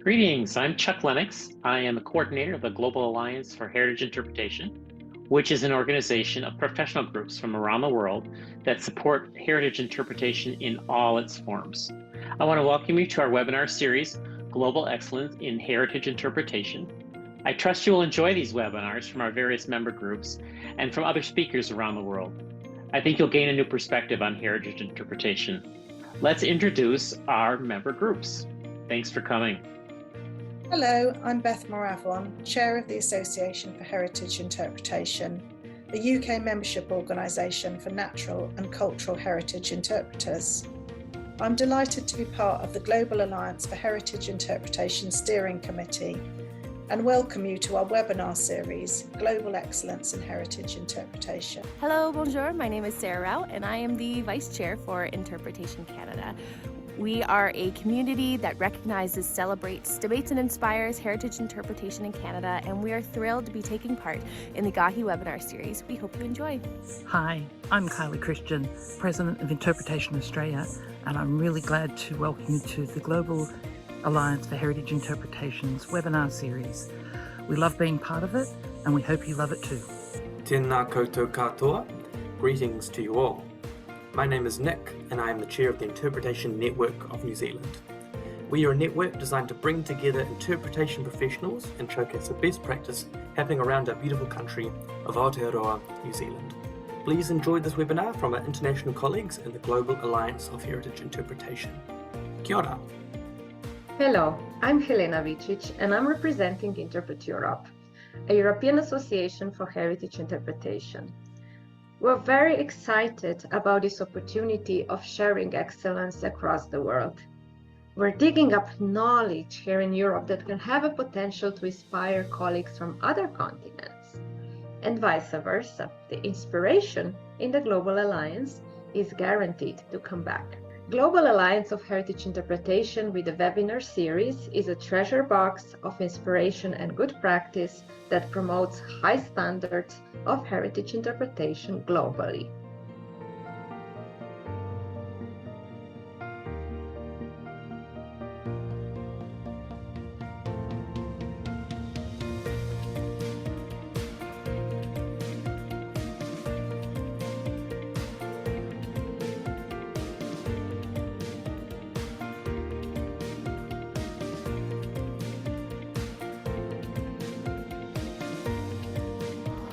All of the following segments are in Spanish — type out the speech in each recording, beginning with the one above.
Greetings, I'm Chuck Lennox. I am the coordinator of the Global Alliance for Heritage Interpretation, which is an organization of professional groups from around the world that support heritage interpretation in all its forms. I want to welcome you to our webinar series, Global Excellence in Heritage Interpretation. I trust you will enjoy these webinars from our various member groups and from other speakers around the world. I think you'll gain a new perspective on heritage interpretation. Let's introduce our member groups. Thanks for coming. Hello, I'm Beth Moravon, Chair of the Association for Heritage Interpretation, the UK membership organisation for natural and cultural heritage interpreters. I'm delighted to be part of the Global Alliance for Heritage Interpretation Steering Committee and welcome you to our webinar series, Global Excellence in Heritage Interpretation. Hello, bonjour, my name is Sarah Rao and I am the Vice Chair for Interpretation Canada. We are a community that recognizes, celebrates, debates and inspires heritage interpretation in Canada, and we are thrilled to be taking part in the GAHI webinar series. We hope you enjoy. Hi, I'm Kylie Christian, President of Interpretation Australia, and I'm really glad to welcome you to the Global Alliance for Heritage Interpretation's webinar series. We love being part of it, and we hope you love it too. Tēnā koutou katoa. Greetings to you all. My name is Nick, and I am the chair of the Interpretation Network of New Zealand. We are a network designed to bring together interpretation professionals and showcase the best practice happening around our beautiful country of Aotearoa, New Zealand. Please enjoy this webinar from our international colleagues in the Global Alliance of Heritage Interpretation. Kia ora. Hello, I'm Helena Vicic, and I'm representing Interpret Europe, a European Association for Heritage Interpretation. We're very excited about this opportunity of sharing excellence across the world. We're digging up knowledge here in Europe that can have a potential to inspire colleagues from other continents. And vice versa, the inspiration in the Global Alliance is guaranteed to come back. Global Alliance of Heritage Interpretation with the webinar series is a treasure box of inspiration and good practice that promotes high standards of heritage interpretation globally.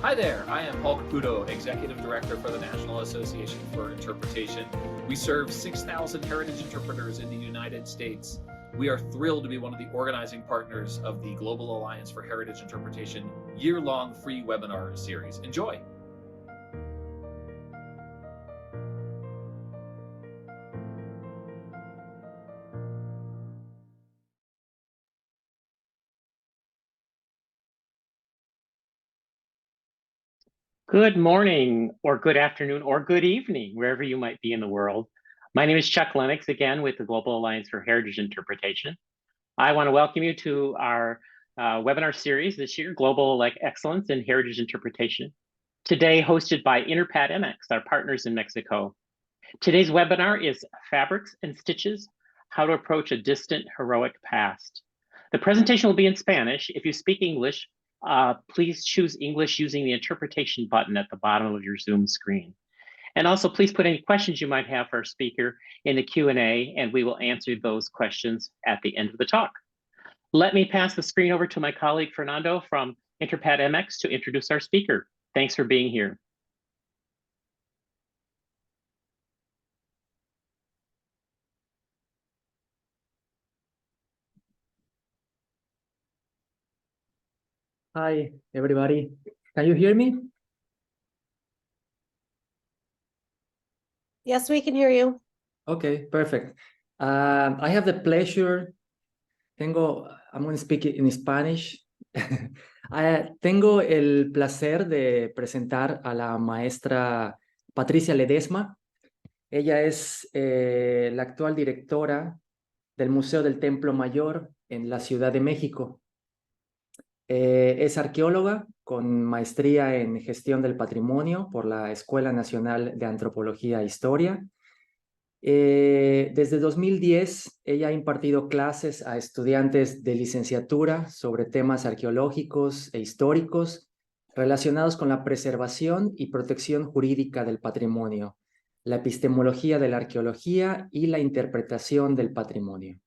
Hi there, I am Paul Caputo, Executive Director for the National Association for Interpretation. We serve 6,000 heritage interpreters in the United States. We are thrilled to be one of the organizing partners of the Global Alliance for Heritage Interpretation year-long free webinar series. Enjoy. Good morning, or good afternoon, or good evening, wherever you might be in the world. My name is Chuck Lennox, again with the Global Alliance for Heritage Interpretation. I want to welcome you to our webinar series this year, Global Excellence in Heritage Interpretation, today hosted by Interpat MX, our partners in Mexico. Today's webinar is Fabrics and Stitches, How to Approach a Distant Heroic Past. The presentation will be in Spanish. If you speak English, please choose English using the interpretation button at the bottom of your Zoom screen. And also, please put any questions you might have for our speaker in the Q&A, and we will answer those questions at the end of the talk. Let me pass the screen over to my colleague, Fernando from Interpat MX, to introduce our speaker. Thanks for being here. Hi, everybody. Can you hear me? Yes, we can hear you. Okay, perfect. I have the pleasure, I'm going to speak in Spanish. Tengo el placer de presentar a la maestra Patricia Ledesma. Ella es la actual directora del Museo del Templo Mayor en la Ciudad de México. Es arqueóloga con maestría en gestión del patrimonio por la Escuela Nacional de Antropología e Historia Desde 2010, ella ha impartido clases a estudiantes de licenciatura sobre temas arqueológicos e históricos relacionados con la preservación y protección jurídica del patrimonio, la epistemología de la arqueología y la interpretación del patrimonio.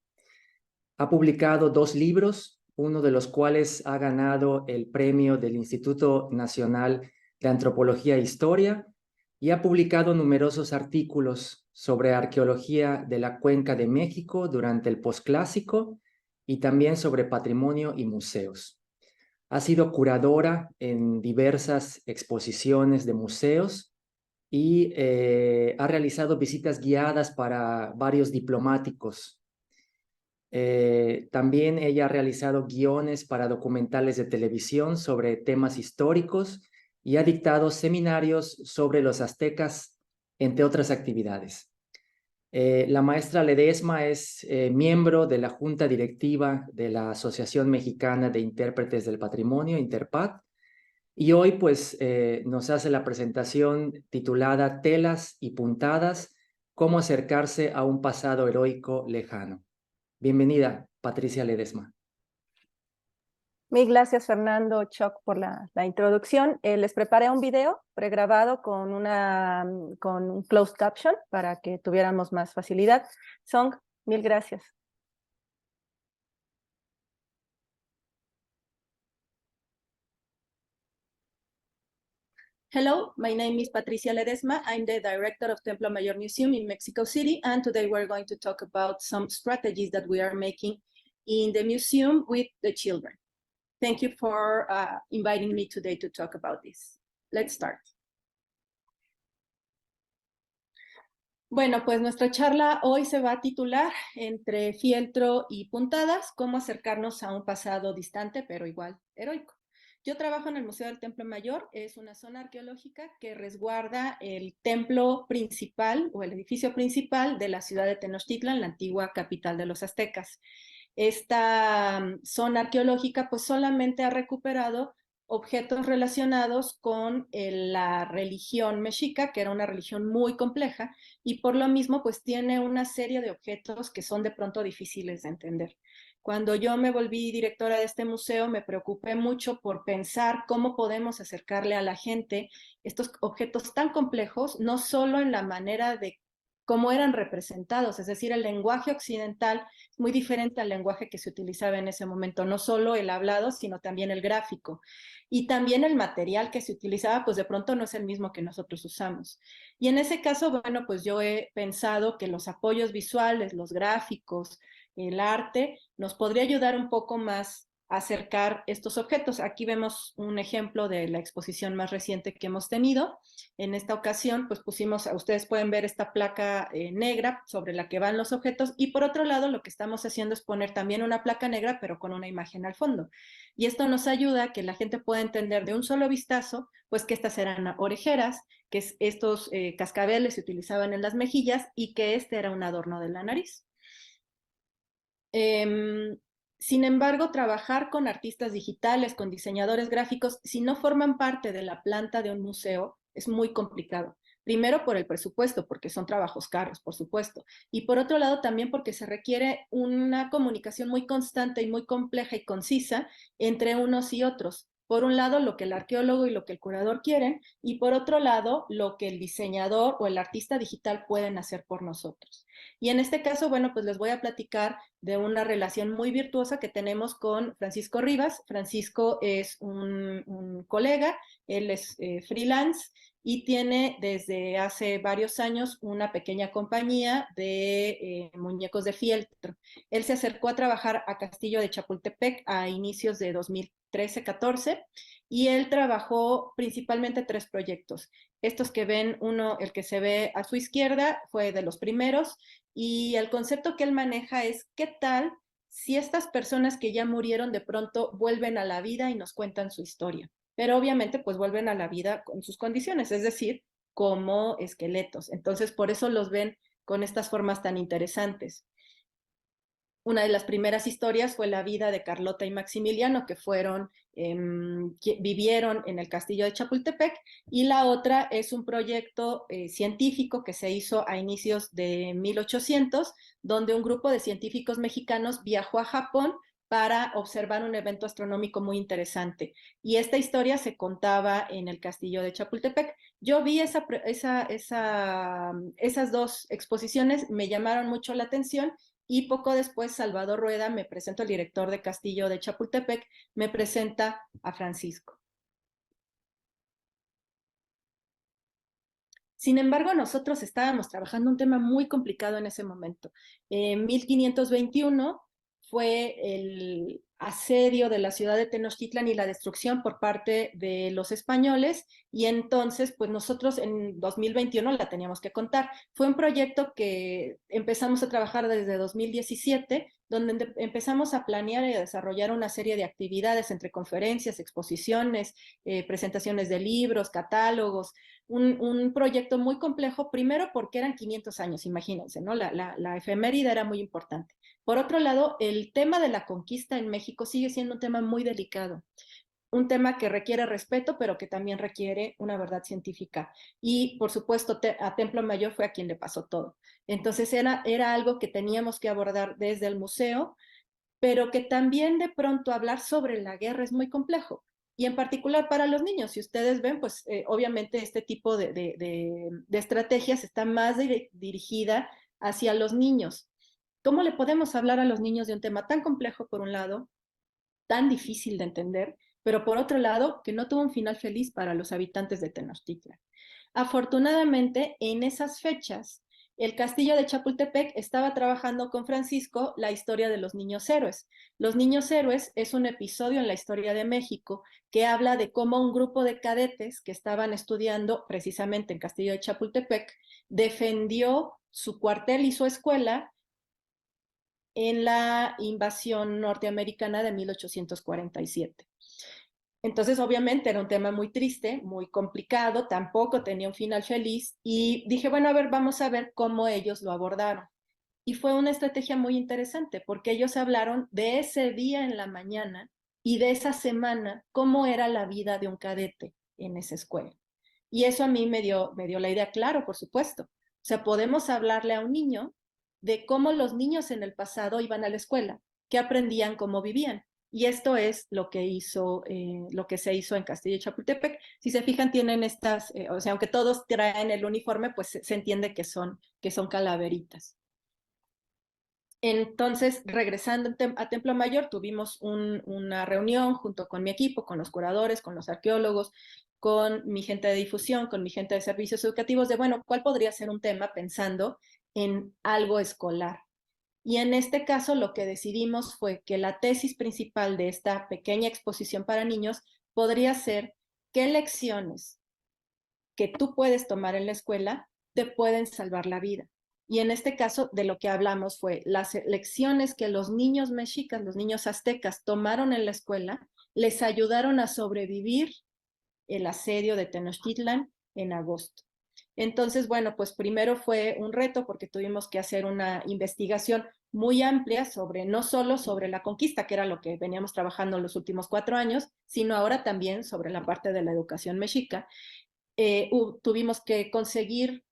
Ha publicado 2 libros, uno de los cuales ha ganado el premio del Instituto Nacional de Antropología e Historia, y ha publicado numerosos artículos sobre arqueología de la Cuenca de México durante el posclásico y también sobre patrimonio y museos. Ha sido curadora en diversas exposiciones de museos y ha realizado visitas guiadas para varios diplomáticos. También ella ha realizado guiones para documentales de televisión sobre temas históricos y ha dictado seminarios sobre los aztecas, entre otras actividades. La maestra Ledesma es miembro de la Junta Directiva de la Asociación Mexicana de Intérpretes del Patrimonio, Interpat, y hoy pues nos hace la presentación titulada Telas y puntadas, cómo acercarse a un pasado heroico lejano. Bienvenida, Patricia Ledesma. Mil gracias, Fernando, Choc, por la introducción. Les preparé un video pregrabado con un closed caption para que tuviéramos más facilidad. Song, mil gracias. Hello, my name is Patricia Ledesma. I'm the director of Templo Mayor Museum in Mexico City, and today we're going to talk about some strategies that we are making in the museum with the children. Thank you for inviting me today to talk about this. Let's start. Bueno, pues nuestra charla hoy se va a titular Entre fieltro y puntadas, cómo acercarnos a un pasado distante pero igual heroico. Yo trabajo en el Museo del Templo Mayor, es una zona arqueológica que resguarda el templo principal o el edificio principal de la ciudad de Tenochtitlan, la antigua capital de los aztecas. Esta zona arqueológica pues solamente ha recuperado objetos relacionados con la religión mexica, que era una religión muy compleja, y por lo mismo pues tiene una serie de objetos que son de pronto difíciles de entender. Cuando yo me volví directora de este museo, me preocupé mucho por pensar cómo podemos acercarle a la gente estos objetos tan complejos, no solo en la manera de cómo eran representados, es decir, el lenguaje occidental es muy diferente al lenguaje que se utilizaba en ese momento, no solo el hablado, sino también el gráfico. Y también el material que se utilizaba, pues de pronto no es el mismo que nosotros usamos. Y en ese caso, bueno, pues yo he pensado que los apoyos visuales, los gráficos, el arte, nos podría ayudar un poco más a acercar estos objetos. Aquí vemos un ejemplo de la exposición más reciente que hemos tenido. En esta ocasión, pues pusimos, ustedes pueden ver esta placa negra sobre la que van los objetos, y por otro lado lo que estamos haciendo es poner también una placa negra, pero con una imagen al fondo. Y esto nos ayuda a que la gente pueda entender de un solo vistazo, pues que estas eran orejeras, que estos cascabeles se utilizaban en las mejillas y que este era un adorno de la nariz. Sin embargo, trabajar con artistas digitales, con diseñadores gráficos, si no forman parte de la planta de un museo, es muy complicado. Primero por el presupuesto, porque son trabajos caros, por supuesto. Y por otro lado también porque se requiere una comunicación muy constante y muy compleja y concisa entre unos y otros. Por un lado, lo que el arqueólogo y lo que el curador quieren, y por otro lado, lo que el diseñador o el artista digital pueden hacer por nosotros. Y en este caso, bueno, pues les voy a platicar de una relación muy virtuosa que tenemos con Francisco Rivas. Francisco es un colega, él es freelance y tiene desde hace varios años una pequeña compañía de muñecos de fieltro. Él se acercó a trabajar a Castillo de Chapultepec a inicios de 2013-14 y él trabajó principalmente 3 proyectos. Estos que ven, el que se ve a su izquierda fue de los primeros, y el concepto que él maneja es ¿qué tal si estas personas que ya murieron de pronto vuelven a la vida y nos cuentan su historia? Pero obviamente pues vuelven a la vida con sus condiciones, es decir, como esqueletos. Entonces por eso los ven con estas formas tan interesantes. Una de las primeras historias fue la vida de Carlota y Maximiliano, que vivieron en el castillo de Chapultepec, y la otra es un proyecto científico que se hizo a inicios de 1800, donde un grupo de científicos mexicanos viajó a Japón para observar un evento astronómico muy interesante. Y esta historia se contaba en el castillo de Chapultepec. Yo vi esas dos exposiciones, me llamaron mucho la atención, y poco después Salvador Rueda, me presentó, el director de Castillo de Chapultepec, me presenta a Francisco. Sin embargo, nosotros estábamos trabajando un tema muy complicado en ese momento. En 1521 fue el asedio de la ciudad de Tenochtitlan y la destrucción por parte de los españoles, y entonces pues nosotros en 2021 la teníamos que contar. Fue un proyecto que empezamos a trabajar desde 2017, donde empezamos a planear y a desarrollar una serie de actividades entre conferencias, exposiciones, presentaciones de libros, catálogos, un proyecto muy complejo, primero porque eran 500 años, imagínense, ¿no? La efeméride era muy importante. Por otro lado, el tema de la conquista en México sigue siendo un tema muy delicado, un tema que requiere respeto, pero que también requiere una verdad científica. Y, por supuesto, a Templo Mayor fue a quien le pasó todo. Entonces, era algo que teníamos que abordar desde el museo, pero que también de pronto hablar sobre la guerra es muy complejo. Y en particular para los niños, si ustedes ven, pues obviamente este tipo de estrategias está más dirigida hacia los niños. ¿Cómo le podemos hablar a los niños de un tema tan complejo, por un lado, tan difícil de entender, pero por otro lado, que no tuvo un final feliz para los habitantes de Tenochtitlan? Afortunadamente, en esas fechas, el castillo de Chapultepec estaba trabajando con Francisco la historia de los niños héroes. Los niños héroes es un episodio en la historia de México que habla de cómo un grupo de cadetes que estaban estudiando precisamente en Castillo de Chapultepec defendió su cuartel y su escuela en la invasión norteamericana de 1847. Entonces, obviamente, era un tema muy triste, muy complicado, tampoco tenía un final feliz, y dije, bueno, a ver, vamos a ver cómo ellos lo abordaron. Y fue una estrategia muy interesante, porque ellos hablaron de ese día en la mañana y de esa semana, cómo era la vida de un cadete en esa escuela. Y eso a mí me dio la idea, claro, por supuesto. O sea, podemos hablarle a un niño de cómo los niños en el pasado iban a la escuela, qué aprendían, cómo vivían. Y esto es lo que se hizo en Castillo de Chapultepec. Si se fijan, tienen estas, o sea, aunque todos traen el uniforme, pues se entiende que son calaveritas. Entonces, regresando a Templo Mayor, tuvimos una reunión junto con mi equipo, con los curadores, con los arqueólogos, con mi gente de difusión, con mi gente de servicios educativos, de, bueno, ¿cuál podría ser un tema pensando en algo escolar? Y en este caso lo que decidimos fue que la tesis principal de esta pequeña exposición para niños podría ser qué lecciones que tú puedes tomar en la escuela te pueden salvar la vida. Y en este caso de lo que hablamos fue las lecciones que los niños mexicas, los niños aztecas tomaron en la escuela, les ayudaron a sobrevivir el asedio de Tenochtitlan en agosto. Entonces, bueno, pues primero fue un reto porque tuvimos que hacer una investigación muy amplia sobre, no solo sobre la conquista, que era lo que veníamos trabajando los últimos 4 años, sino ahora también sobre la parte de la educación mexica. Tuvimos que conseguir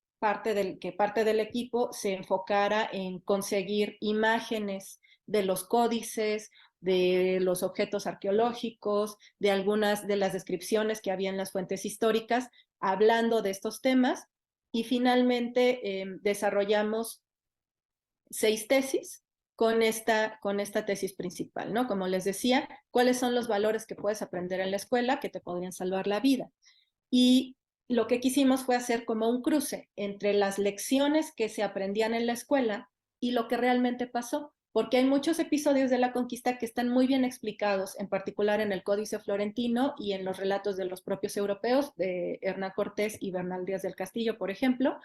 que parte del equipo se enfocara en conseguir imágenes de los códices, de los objetos arqueológicos, de algunas de las descripciones que había en las fuentes históricas, hablando de estos temas, y finalmente desarrollamos 6 tesis con esta tesis principal, ¿no? Como les decía, ¿cuáles son los valores que puedes aprender en la escuela que te podrían salvar la vida? Y lo que quisimos fue hacer como un cruce entre las lecciones que se aprendían en la escuela y lo que realmente pasó, porque hay muchos episodios de la conquista que están muy bien explicados, en particular en el Códice Florentino y en los relatos de los propios europeos, de Hernán Cortés y Bernal Díaz del Castillo, por ejemplo,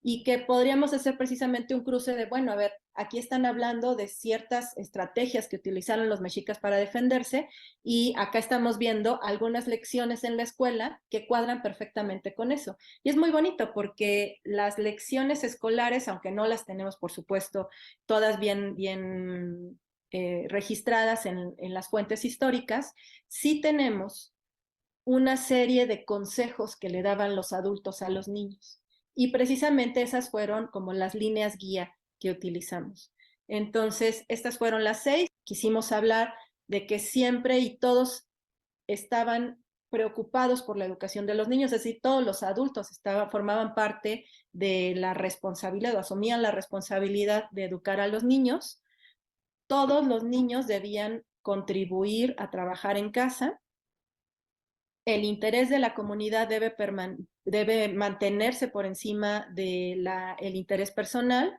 y que podríamos hacer precisamente un cruce de, bueno, a ver, Aquí están hablando de ciertas estrategias que utilizaron los mexicas para defenderse y acá estamos viendo algunas lecciones en la escuela que cuadran perfectamente con eso. Y es muy bonito porque las lecciones escolares, aunque no las tenemos, por supuesto, todas bien registradas en las fuentes históricas, sí tenemos una serie de consejos que le daban los adultos a los niños. Y precisamente esas fueron como las líneas guía que utilizamos. Entonces, estas fueron las 6. Quisimos hablar de que siempre y todos estaban preocupados por la educación de los niños, es decir, todos los adultos formaban parte de la responsabilidad, o asumían la responsabilidad de educar a los niños. Todos los niños debían contribuir a trabajar en casa. El interés de la comunidad debe mantenerse por encima del interés personal.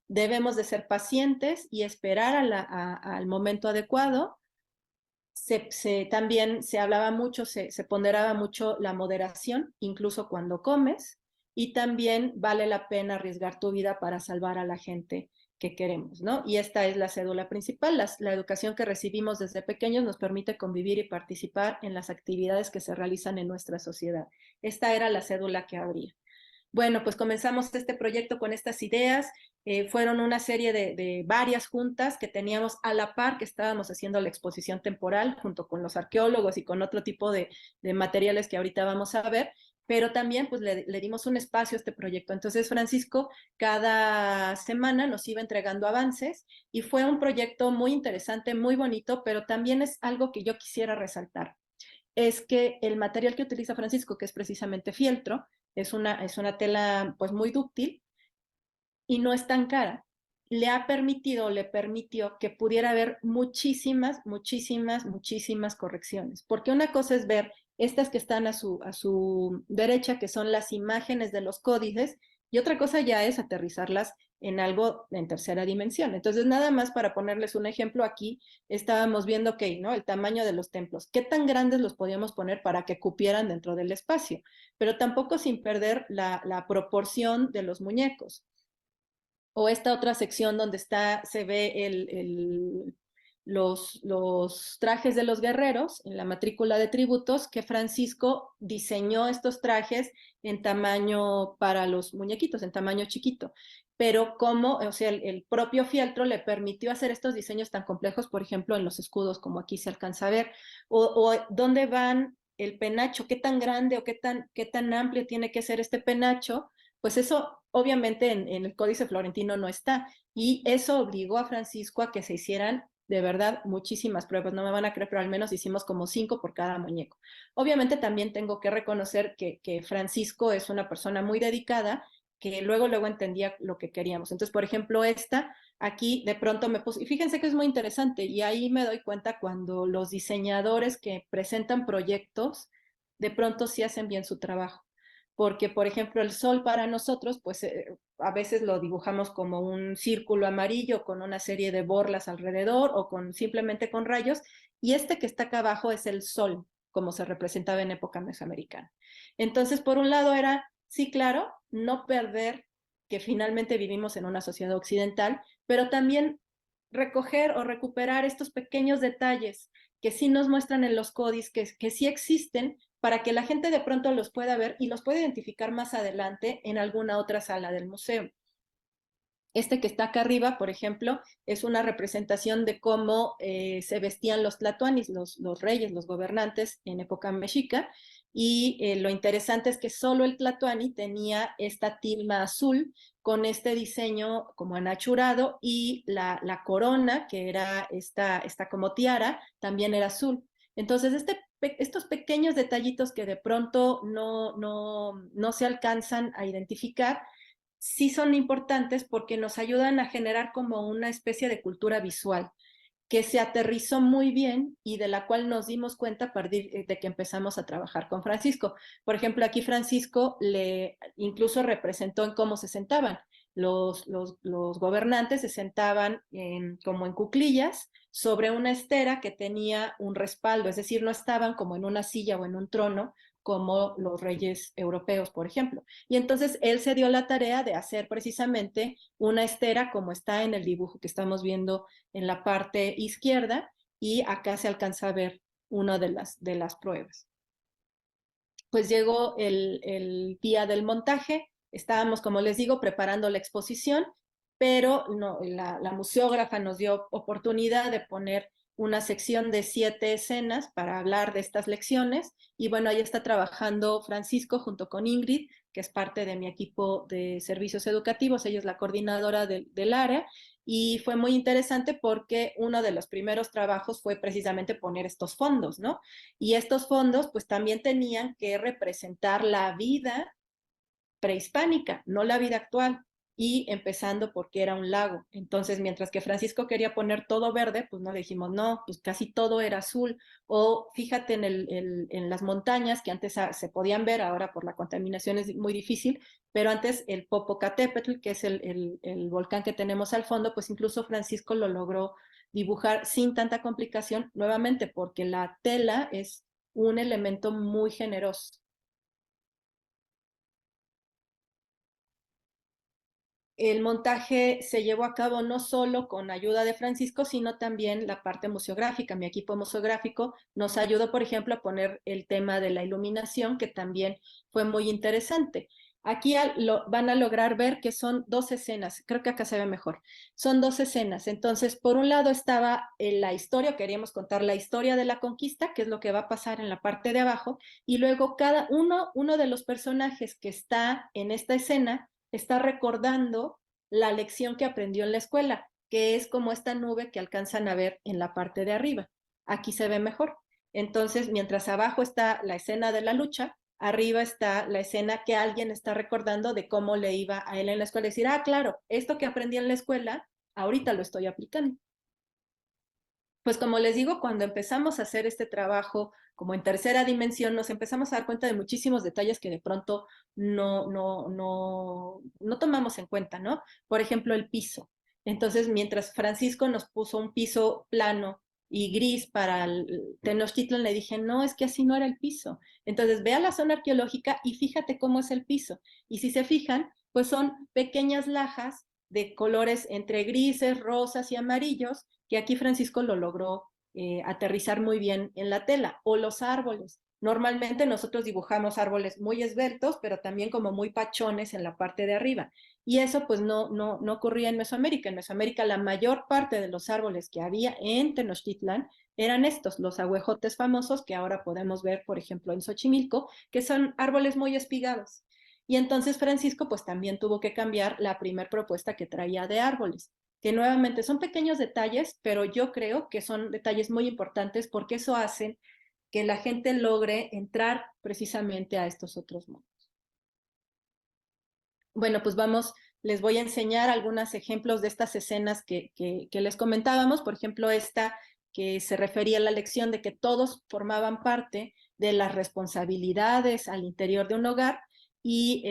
Debemos de ser pacientes y esperar al momento adecuado. También se hablaba mucho, se ponderaba mucho la moderación, incluso cuando comes, y también vale la pena arriesgar tu vida para salvar a la gente que queremos, ¿no? Y esta es la cédula principal. La educación que recibimos desde pequeños nos permite convivir y participar en las actividades que se realizan en nuestra sociedad. Esta era la cédula que habría. Bueno, pues comenzamos este proyecto con estas ideas. Fueron una serie de varias juntas que teníamos a la par, que estábamos haciendo la exposición temporal junto con los arqueólogos y con otro tipo de materiales que ahorita vamos a ver, pero también pues le dimos un espacio a este proyecto. Entonces Francisco cada semana nos iba entregando avances y fue un proyecto muy interesante, muy bonito, pero también es algo que yo quisiera resaltar. Es que el material que utiliza Francisco, que es precisamente fieltro, es una tela pues muy dúctil y no es tan cara. Le permitió que pudiera haber muchísimas correcciones. Porque una cosa es ver estas que están a su derecha, que son las imágenes de los códices, y otra cosa ya es aterrizarlas en algo en tercera dimensión. Entonces, nada más para ponerles un ejemplo, aquí estábamos viendo, ok, ¿no? El tamaño de los templos. ¿Qué tan grandes los podíamos poner para que cupieran dentro del espacio? Pero tampoco sin perder la proporción de los muñecos. O esta otra sección donde se ve los trajes de los guerreros en la matrícula de tributos, que Francisco diseñó estos trajes en tamaño para los muñequitos, en tamaño chiquito. Pero el propio fieltro le permitió hacer estos diseños tan complejos, por ejemplo, en los escudos, como aquí se alcanza a ver, o dónde van el penacho, qué tan grande o qué tan amplio tiene que ser este penacho. Pues eso obviamente en el Códice Florentino no está, y eso obligó a Francisco a que se hicieran de verdad muchísimas pruebas. No me van a creer, pero al menos hicimos como 5 por cada muñeco. Obviamente también tengo que reconocer que Francisco es una persona muy dedicada, que luego entendía lo que queríamos. Entonces, por ejemplo, aquí de pronto me puse, y fíjense que es muy interesante, y ahí me doy cuenta cuando los diseñadores que presentan proyectos, de pronto sí hacen bien su trabajo. Porque, por ejemplo, el sol para nosotros, pues a veces lo dibujamos como un círculo amarillo con una serie de borlas alrededor o simplemente con rayos, y este que está acá abajo es el sol, como se representaba en época mesoamericana. Entonces, por un lado era, sí, claro, no perder que finalmente vivimos en una sociedad occidental, pero también recoger o recuperar estos pequeños detalles que sí nos muestran en los códices, que sí existen, para que la gente de pronto los pueda ver y los pueda identificar más adelante en alguna otra sala del museo. Este que está acá arriba, por ejemplo, es una representación de cómo se vestían los tlatoanis, los reyes, los gobernantes en época mexica, y lo interesante es que solo el tlatoani tenía esta tilma azul con este diseño como anachurado, y la corona, que era esta como tiara, también era azul. Entonces, estos pequeños detallitos que de pronto no se alcanzan a identificar, sí son importantes porque nos ayudan a generar como una especie de cultura visual que se aterrizó muy bien y de la cual nos dimos cuenta a partir de que empezamos a trabajar con Francisco. Por ejemplo, aquí Francisco incluso representó en cómo se sentaban. Los gobernantes se sentaban como en cuclillas sobre una estera que tenía un respaldo, es decir, no estaban como en una silla o en un trono, como los reyes europeos, por ejemplo. Y entonces él se dio la tarea de hacer precisamente una estera como está en el dibujo que estamos viendo en la parte izquierda, y acá se alcanza a ver una de las pruebas. Pues llegó el día del montaje, estábamos, como les digo, preparando la exposición, pero no, la museógrafa nos dio oportunidad de poner una sección de 7 escenas para hablar de estas lecciones, y bueno, ahí está trabajando Francisco junto con Ingrid, que es parte de mi equipo de servicios educativos, ella es la coordinadora del área, y fue muy interesante porque uno de los primeros trabajos fue precisamente poner estos fondos, ¿no? Y estos fondos pues también tenían que representar la vida prehispánica, no la vida actual, y empezando porque era un lago. Entonces, mientras que Francisco quería poner todo verde, pues no le dijimos, no, pues casi todo era azul. O fíjate en las montañas que antes se podían ver, ahora por la contaminación es muy difícil, pero antes el Popocatépetl, que es el volcán que tenemos al fondo, pues incluso Francisco lo logró dibujar sin tanta complicación, nuevamente porque la tela es un elemento muy generoso. El montaje se llevó a cabo no solo con ayuda de Francisco, sino también la parte museográfica. Mi equipo museográfico nos ayudó, por ejemplo, a poner el tema de la iluminación, que también fue muy interesante. Aquí van a lograr ver que son 2 escenas, creo que acá se ve mejor. Son 2 escenas. Entonces, por un lado estaba la historia, queríamos contar la historia de la conquista, que es lo que va a pasar en la parte de abajo, y luego cada uno de los personajes que está en esta escena está recordando la lección que aprendió en la escuela, que es como esta nube que alcanzan a ver en la parte de arriba. Aquí se ve mejor. Entonces, mientras abajo está la escena de la lucha, arriba está la escena que alguien está recordando de cómo le iba a él en la escuela. Decir, ah, claro, esto que aprendí en la escuela, ahorita lo estoy aplicando. Pues como les digo, cuando empezamos a hacer este trabajo como en tercera dimensión, nos empezamos a dar cuenta de muchísimos detalles que de pronto no tomamos en cuenta, ¿no? Por ejemplo, el piso. Entonces, mientras Francisco nos puso un piso plano y gris para el Tenochtitlan, le dije, no, es que así no era el piso. Entonces, ve a la zona arqueológica y fíjate cómo es el piso. Y si se fijan, pues son pequeñas lajas de colores entre grises, rosas y amarillos, que aquí Francisco lo logró aterrizar muy bien en la tela. O los árboles. Normalmente nosotros dibujamos árboles muy esbeltos, pero también como muy pachones en la parte de arriba. Y eso pues no ocurría en Mesoamérica. En Mesoamérica la mayor parte de los árboles que había en Tenochtitlan eran estos, los ahuejotes famosos que ahora podemos ver, por ejemplo, en Xochimilco, que son árboles muy espigados. Y entonces Francisco pues también tuvo que cambiar la primer propuesta que traía de árboles, que nuevamente son pequeños detalles, pero yo creo que son detalles muy importantes porque eso hace que la gente logre entrar precisamente a estos otros mundos. Bueno, pues les voy a enseñar algunos ejemplos de estas escenas que les comentábamos. Por ejemplo, esta que se refería a la lección de que todos formaban parte de las responsabilidades al interior de un hogar, y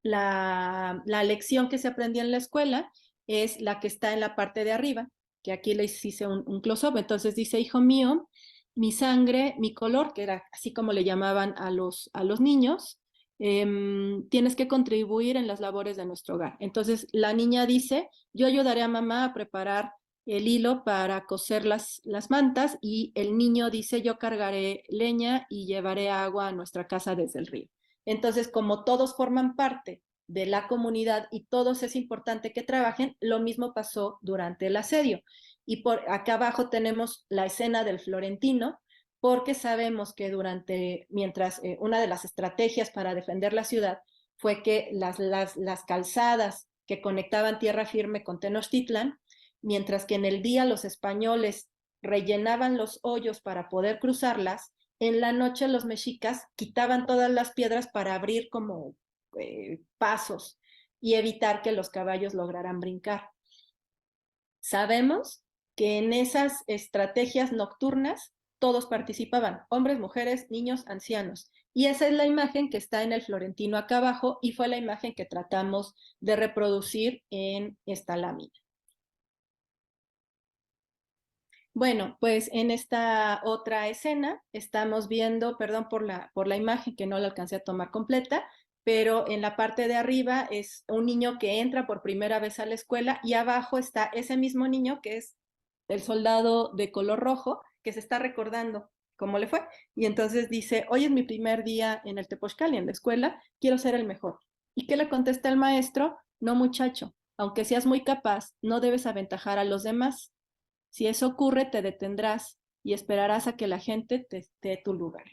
la lección que se aprendía en la escuela es la que está en la parte de arriba, que aquí les hice un close-up. Entonces dice, hijo mío, mi sangre, mi color, que era así como le llamaban a los niños, tienes que contribuir en las labores de nuestro hogar. Entonces la niña dice, yo ayudaré a mamá a preparar el hilo para coser las mantas, y el niño dice, yo cargaré leña y llevaré agua a nuestra casa desde el río. Entonces, como todos forman parte de la comunidad y todos es importante que trabajen, lo mismo pasó durante el asedio. Y por acá abajo tenemos la escena del Florentino, porque sabemos que mientras una de las estrategias para defender la ciudad fue que las calzadas que conectaban tierra firme con Tenochtitlan, mientras que en el día los españoles rellenaban los hoyos para poder cruzarlas, en la noche los mexicas quitaban todas las piedras para abrir como pasos y evitar que los caballos lograran brincar. Sabemos que en esas estrategias nocturnas todos participaban, hombres, mujeres, niños, ancianos. Y esa es la imagen que está en el Florentino acá abajo, y fue la imagen que tratamos de reproducir en esta lámina. Bueno, pues en esta otra escena estamos viendo, perdón por la imagen que no la alcancé a tomar completa, pero en la parte de arriba es un niño que entra por primera vez a la escuela y abajo está ese mismo niño que es el soldado de color rojo que se está recordando cómo le fue. Y entonces dice, hoy es mi primer día en el Tepochcali, en la escuela, quiero ser el mejor. ¿Y qué le contesta el maestro? No, muchacho, aunque seas muy capaz, no debes aventajar a los demás. Si eso ocurre, te detendrás y esperarás a que la gente te dé tu lugar.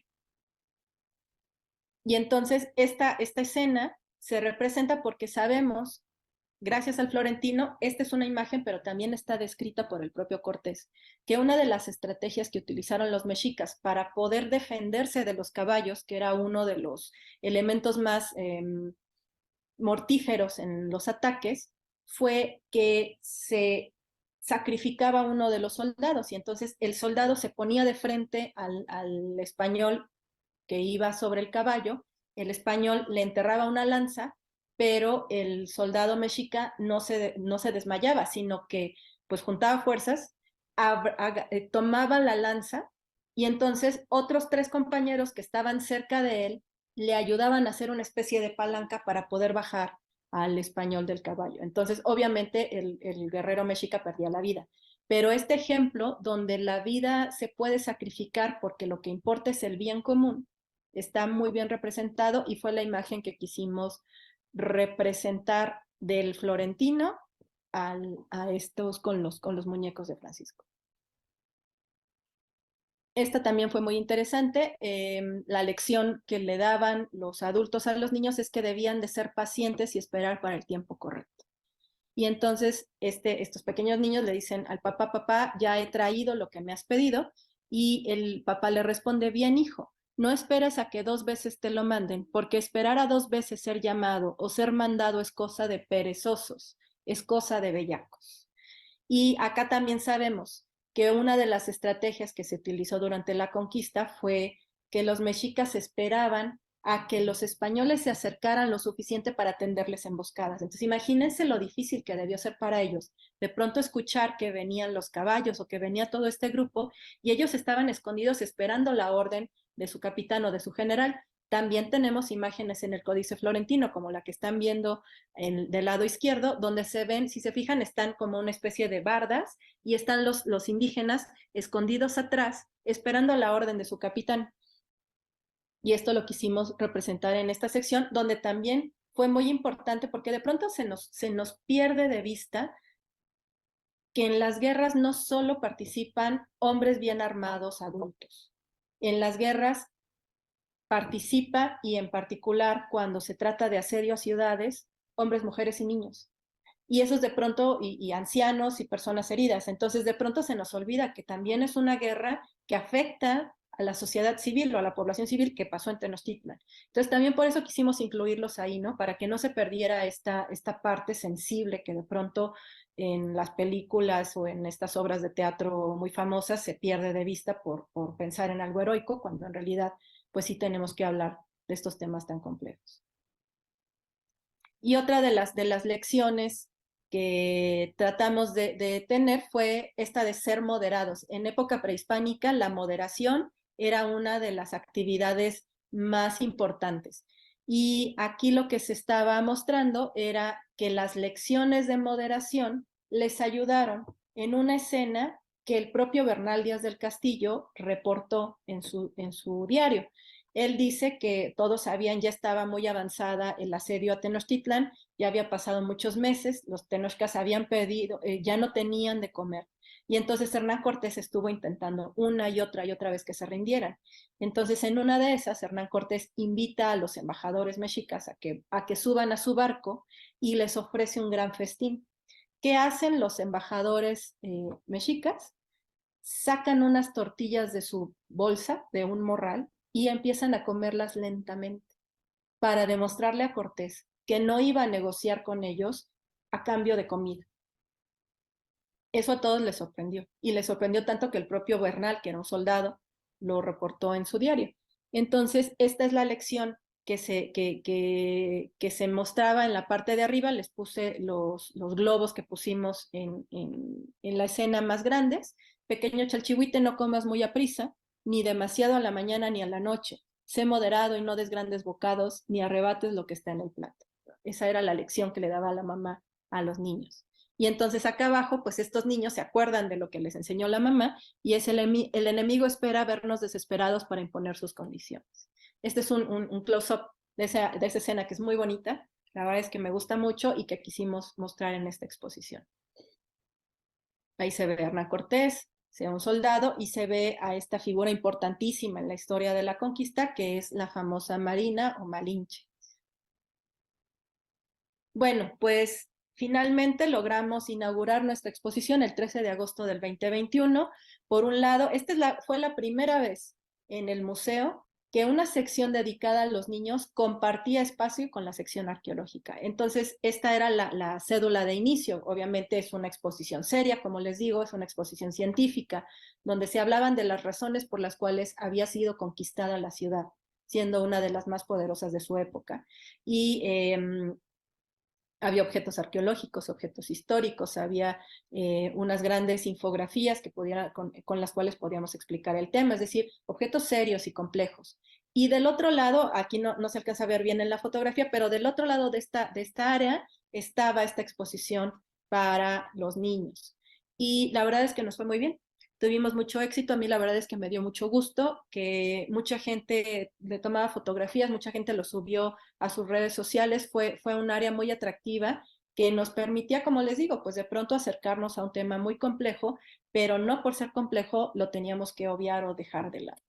Y entonces esta escena se representa porque sabemos, gracias al florentino, esta es una imagen, pero también está descrita por el propio Cortés, que una de las estrategias que utilizaron los mexicas para poder defenderse de los caballos, que era uno de los elementos más mortíferos en los ataques, fue que se sacrificaba a uno de los soldados y entonces el soldado se ponía de frente al español que iba sobre el caballo, el español le enterraba una lanza, pero el soldado mexica no se desmayaba, sino que pues juntaba fuerzas, tomaba la lanza y entonces otros 3 compañeros que estaban cerca de él le ayudaban a hacer una especie de palanca para poder bajar al español del caballo. Entonces, obviamente, el guerrero mexica perdía la vida. Pero este ejemplo, donde la vida se puede sacrificar porque lo que importa es el bien común, está muy bien representado y fue la imagen que quisimos representar del florentino a estos con los muñecos de Francisco. Esta también fue muy interesante. La lección que le daban los adultos a los niños es que debían de ser pacientes y esperar para el tiempo correcto. Y entonces estos pequeños niños le dicen al papá, papá, ya he traído lo que me has pedido. Y el papá le responde, bien, hijo, no esperes a que 2 veces te lo manden, porque esperar a 2 veces ser llamado o ser mandado es cosa de perezosos, es cosa de bellacos. Y acá también sabemos que una de las estrategias que se utilizó durante la conquista fue que los mexicas esperaban a que los españoles se acercaran lo suficiente para tenderles emboscadas. Entonces, imagínense lo difícil que debió ser para ellos de pronto escuchar que venían los caballos o que venía todo este grupo y ellos estaban escondidos esperando la orden de su capitán o de su general. También tenemos imágenes en el Códice Florentino, como la que están viendo del lado izquierdo, donde se ven, si se fijan, están como una especie de bardas y están los indígenas escondidos atrás, esperando la orden de su capitán. Y esto lo quisimos representar en esta sección, donde también fue muy importante porque de pronto se nos pierde de vista que en las guerras no solo participan hombres bien armados adultos. En las guerras participa, y en particular cuando se trata de asedio a ciudades, hombres, mujeres y niños. Y esos de pronto, y ancianos y personas heridas. Entonces de pronto se nos olvida que también es una guerra que afecta a la sociedad civil o a la población civil que pasó en Tenochtitlan. Entonces también por eso quisimos incluirlos ahí, ¿no? Para que no se perdiera esta parte sensible que de pronto en las películas o en estas obras de teatro muy famosas se pierde de vista por pensar en algo heroico, cuando en realidad pues sí tenemos que hablar de estos temas tan complejos. Y otra de las lecciones que tratamos de tener fue esta de ser moderados. En época prehispánica, la moderación era una de las actividades más importantes. Y aquí lo que se estaba mostrando era que las lecciones de moderación les ayudaron en una escena que el propio Bernal Díaz del Castillo reportó en su diario. Él dice que todos sabían, ya estaba muy avanzada el asedio a Tenochtitlan, ya había pasado muchos meses, los tenochcas habían pedido, ya no tenían de comer. Y entonces Hernán Cortés estuvo intentando una y otra vez que se rindieran. Entonces en una de esas, Hernán Cortés invita a los embajadores mexicas a que suban a su barco y les ofrece un gran festín. ¿Qué hacen los embajadores mexicas? Sacan unas tortillas de su bolsa, de un morral, y empiezan a comerlas lentamente para demostrarle a Cortés que no iba a negociar con ellos a cambio de comida. Eso a todos les sorprendió, y les sorprendió tanto que el propio Bernal, que era un soldado, lo reportó en su diario. Entonces, esta es la lección que se mostraba en la parte de arriba. Les puse los globos que pusimos en la escena más grandes, pequeño chalchihuite, no comas muy aprisa, ni demasiado a la mañana ni a la noche. Sé moderado y no des grandes bocados, ni arrebates lo que está en el plato. Esa era la lección que le daba la mamá a los niños. Y entonces acá abajo, pues estos niños se acuerdan de lo que les enseñó la mamá y es el enemigo espera vernos desesperados para imponer sus condiciones. Este es un close-up de esa escena que es muy bonita. La verdad es que me gusta mucho y que quisimos mostrar en esta exposición. Ahí se ve a Hernán Cortés, sea un soldado, y se ve a esta figura importantísima en la historia de la conquista, que es la famosa Marina o Malinche. Bueno, pues finalmente logramos inaugurar nuestra exposición el 13 de agosto del 2021. Por un lado, fue la primera vez en el museo que una sección dedicada a los niños compartía espacio con la sección arqueológica. Entonces, esta era la cédula de inicio. Obviamente es una exposición seria, como les digo, es una exposición científica, donde se hablaban de las razones por las cuales había sido conquistada la ciudad, siendo una de las más poderosas de su época. Y había objetos arqueológicos, objetos históricos, había unas grandes infografías que con las cuales podíamos explicar el tema, es decir, objetos serios y complejos. Y del otro lado, aquí no se alcanza a ver bien en la fotografía, pero del otro lado de esta área estaba esta exposición para los niños. Y la verdad es que nos fue muy bien. Tuvimos mucho éxito, a mí la verdad es que me dio mucho gusto, que mucha gente le tomaba fotografías, mucha gente lo subió a sus redes sociales, fue un área muy atractiva que nos permitía, como les digo, pues de pronto acercarnos a un tema muy complejo, pero no por ser complejo lo teníamos que obviar o dejar de lado.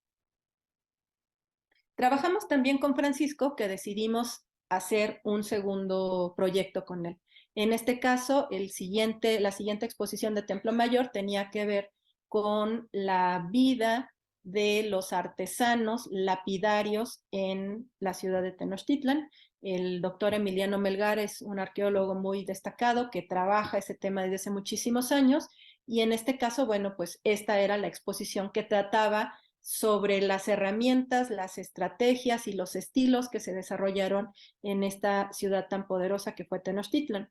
Trabajamos también con Francisco, que decidimos hacer un segundo proyecto con él. En este caso, la siguiente exposición de Templo Mayor tenía que ver con la vida de los artesanos lapidarios en la ciudad de Tenochtitlan. El doctor Emiliano Melgar es un arqueólogo muy destacado que trabaja ese tema desde hace muchísimos años y en este caso, bueno, pues esta era la exposición que trataba sobre las herramientas, las estrategias y los estilos que se desarrollaron en esta ciudad tan poderosa que fue Tenochtitlan.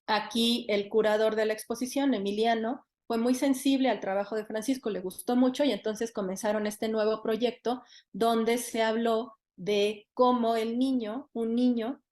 Aquí el curador de la exposición, Emiliano, fue muy sensible al trabajo de Francisco, le gustó mucho y entonces comenzaron este nuevo proyecto donde se habló de cómo un niño,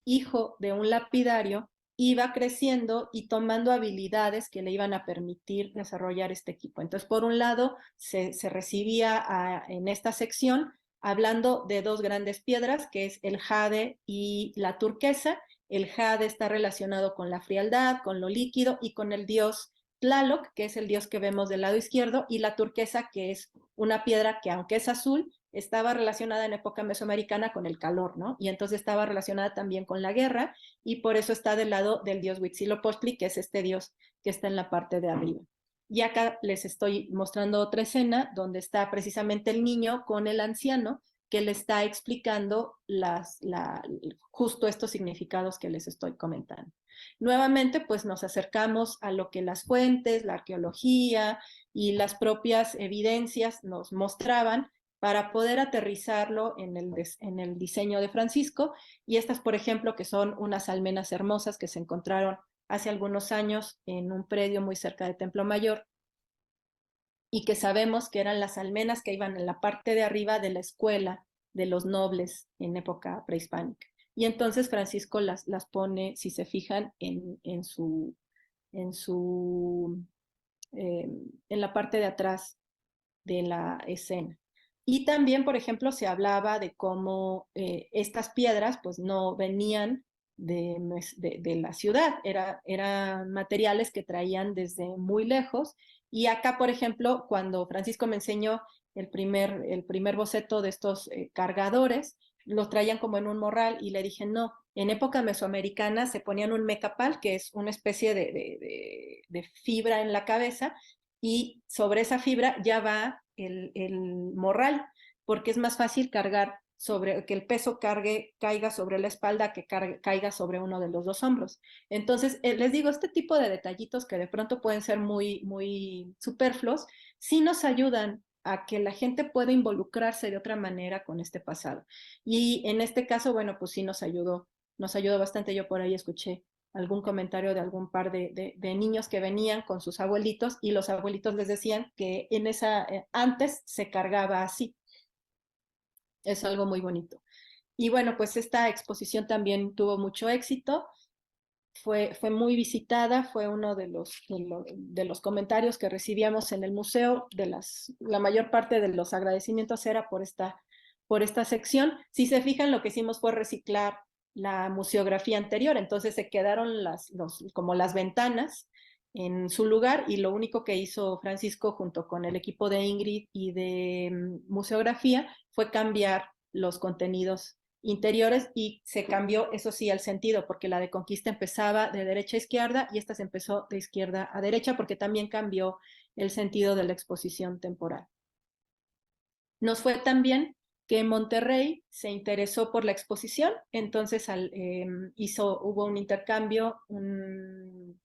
hijo de un lapidario, iba creciendo y tomando habilidades que le iban a permitir desarrollar este equipo. Entonces, por un lado, se recibía en esta sección hablando de dos grandes piedras, que es el jade y la turquesa. El jade está relacionado con la frialdad, con lo líquido y con el dios Tlaloc, que es el dios que vemos del lado izquierdo, y la turquesa, que es una piedra que, aunque es azul, estaba relacionada en época mesoamericana con el calor, ¿no? Y entonces estaba relacionada también con la guerra, y por eso está del lado del dios Huitzilopochtli, que es este dios que está en la parte de arriba. Y acá les estoy mostrando otra escena donde está precisamente el niño con el anciano que le está explicando justo estos significados que les estoy comentando. Nuevamente, pues nos acercamos a lo que las fuentes, la arqueología y las propias evidencias nos mostraban para poder aterrizarlo en el diseño de Francisco. Y estas, por ejemplo, que son unas almenas hermosas que se encontraron hace algunos años en un predio muy cerca de Templo Mayor y que sabemos que eran las almenas que iban en la parte de arriba de la escuela de los nobles en época prehispánica. Y entonces Francisco las pone, si se fijan, en la parte de atrás de la escena. Y también, por ejemplo, se hablaba de cómo estas piedras pues no venían de la ciudad, eran materiales que traían desde muy lejos. Y acá, por ejemplo, cuando Francisco me enseñó el primer boceto de estos cargadores, los traían como en un morral y le dije, no, en época mesoamericana se ponían un mecapal, que es una especie de fibra en la cabeza, y sobre esa fibra ya va el morral, porque es más fácil cargar que el peso caiga sobre la espalda que caiga sobre uno de los dos hombros. Entonces, les digo, este tipo de detallitos que de pronto pueden ser muy, muy superfluos, sí nos ayudan a que la gente pueda involucrarse de otra manera con este pasado. Y en este caso, bueno, pues sí nos ayudó bastante. Yo por ahí escuché algún comentario de algún par de niños que venían con sus abuelitos y los abuelitos les decían que antes se cargaba así. Es algo muy bonito. Y bueno, pues esta exposición también tuvo mucho éxito. Fue muy visitada, fue uno de los comentarios que recibíamos en el museo. La mayor parte de los agradecimientos era por esta sección. Si se fijan, lo que hicimos fue reciclar la museografía anterior, entonces se quedaron como las ventanas en su lugar, y lo único que hizo Francisco junto con el equipo de Ingrid y de museografía fue cambiar los contenidos interiores, y se cambió, eso sí, el sentido, porque la de Conquista empezaba de derecha a izquierda y esta se empezó de izquierda a derecha, porque también cambió el sentido de la exposición temporal. Nos fue tan bien que Monterrey se interesó por la exposición, entonces hubo un intercambio, un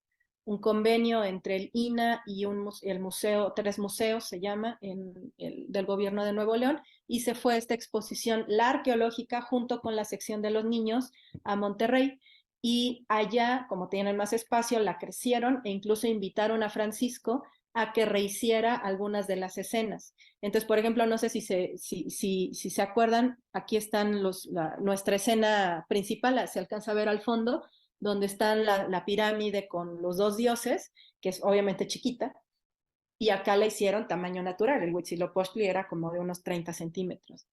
convenio entre el INA y el museo, 3 museos se llama, del gobierno de Nuevo León, y se fue esta exposición, la arqueológica, junto con la sección de los niños a Monterrey, y allá, como tienen más espacio, la crecieron e incluso invitaron a Francisco a que rehiciera algunas de las escenas. Entonces, por ejemplo, no sé si se acuerdan, aquí están nuestra escena principal, se alcanza a ver al fondo, donde está la pirámide con los 2 dioses, que es obviamente chiquita, y acá la hicieron tamaño natural. El Huitzilopochtli era como de unos 30 centímetros.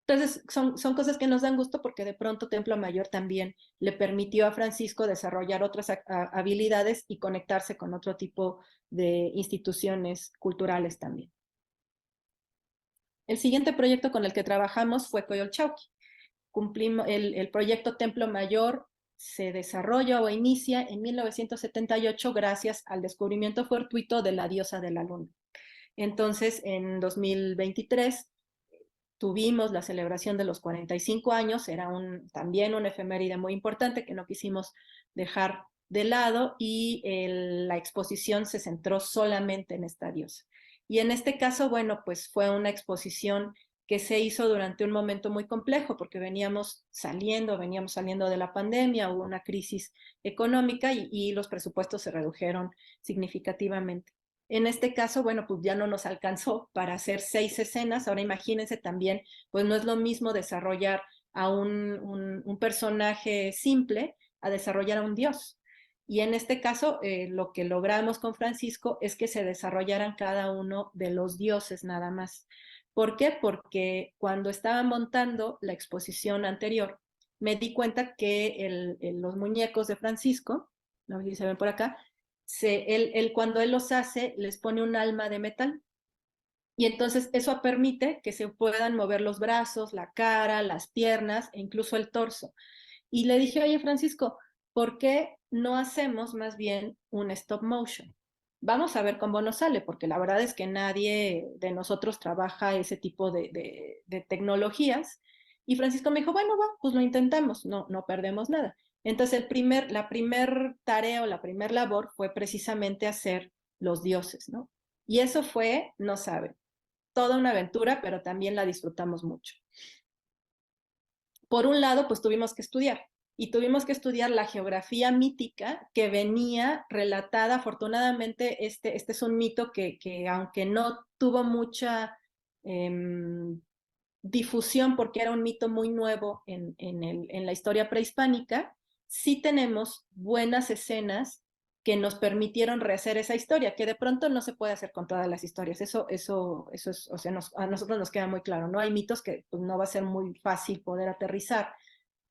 Entonces, son cosas que nos dan gusto, porque de pronto Templo Mayor también le permitió a Francisco desarrollar otras habilidades y conectarse con otro tipo de instituciones culturales también. El siguiente proyecto con el que trabajamos fue Coyolxauhqui. El proyecto Templo Mayor se desarrolla o inicia en 1978 gracias al descubrimiento fortuito de la diosa de la luna. Entonces, en 2023 tuvimos la celebración de los 45 años, era también una efeméride muy importante que no quisimos dejar de lado, y la exposición se centró solamente en esta diosa. Y en este caso, bueno, pues fue una exposición que se hizo durante un momento muy complejo, porque veníamos saliendo de la pandemia, hubo una crisis económica y los presupuestos se redujeron significativamente. En este caso, bueno, pues ya no nos alcanzó para hacer 6 escenas. Ahora imagínense también, pues no es lo mismo desarrollar a un personaje simple a desarrollar a un dios. Y en este caso, lo que logramos con Francisco es que se desarrollaran cada uno de los dioses nada más. ¿Por qué? Porque cuando estaba montando la exposición anterior, me di cuenta que los muñecos de Francisco, no sé si se ven por acá, cuando él los hace, les pone un alma de metal. Y entonces eso permite que se puedan mover los brazos, la cara, las piernas e incluso el torso. Y le dije, oye, Francisco, ¿por qué no hacemos más bien un stop motion? Vamos a ver cómo nos sale, porque la verdad es que nadie de nosotros trabaja ese tipo de tecnologías. Y Francisco me dijo, bueno, pues lo intentamos, no perdemos nada. Entonces la primer tarea o la primer labor fue precisamente hacer los dioses, ¿no? Y eso fue, no saben, toda una aventura, pero también la disfrutamos mucho. Por un lado, pues tuvimos que estudiar la geografía mítica que venía relatada. Afortunadamente, este es un mito que aunque no tuvo mucha difusión, porque era un mito muy nuevo en la historia prehispánica, sí tenemos buenas escenas que nos permitieron rehacer esa historia, que de pronto no se puede hacer con todas las historias. Eso es, o sea, a nosotros nos queda muy claro, ¿no? Hay mitos que pues, no va a ser muy fácil poder aterrizar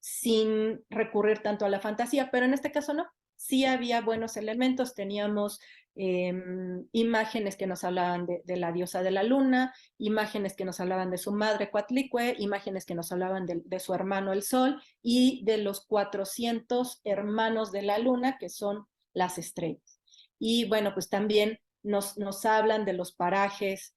sin recurrir tanto a la fantasía, pero en este caso no. Sí había buenos elementos, teníamos imágenes que nos hablaban de la diosa de la luna, imágenes que nos hablaban de su madre Coatlicue, imágenes que nos hablaban de su hermano el sol y de los 400 hermanos de la luna, que son las estrellas. Y bueno, pues también nos hablan de los parajes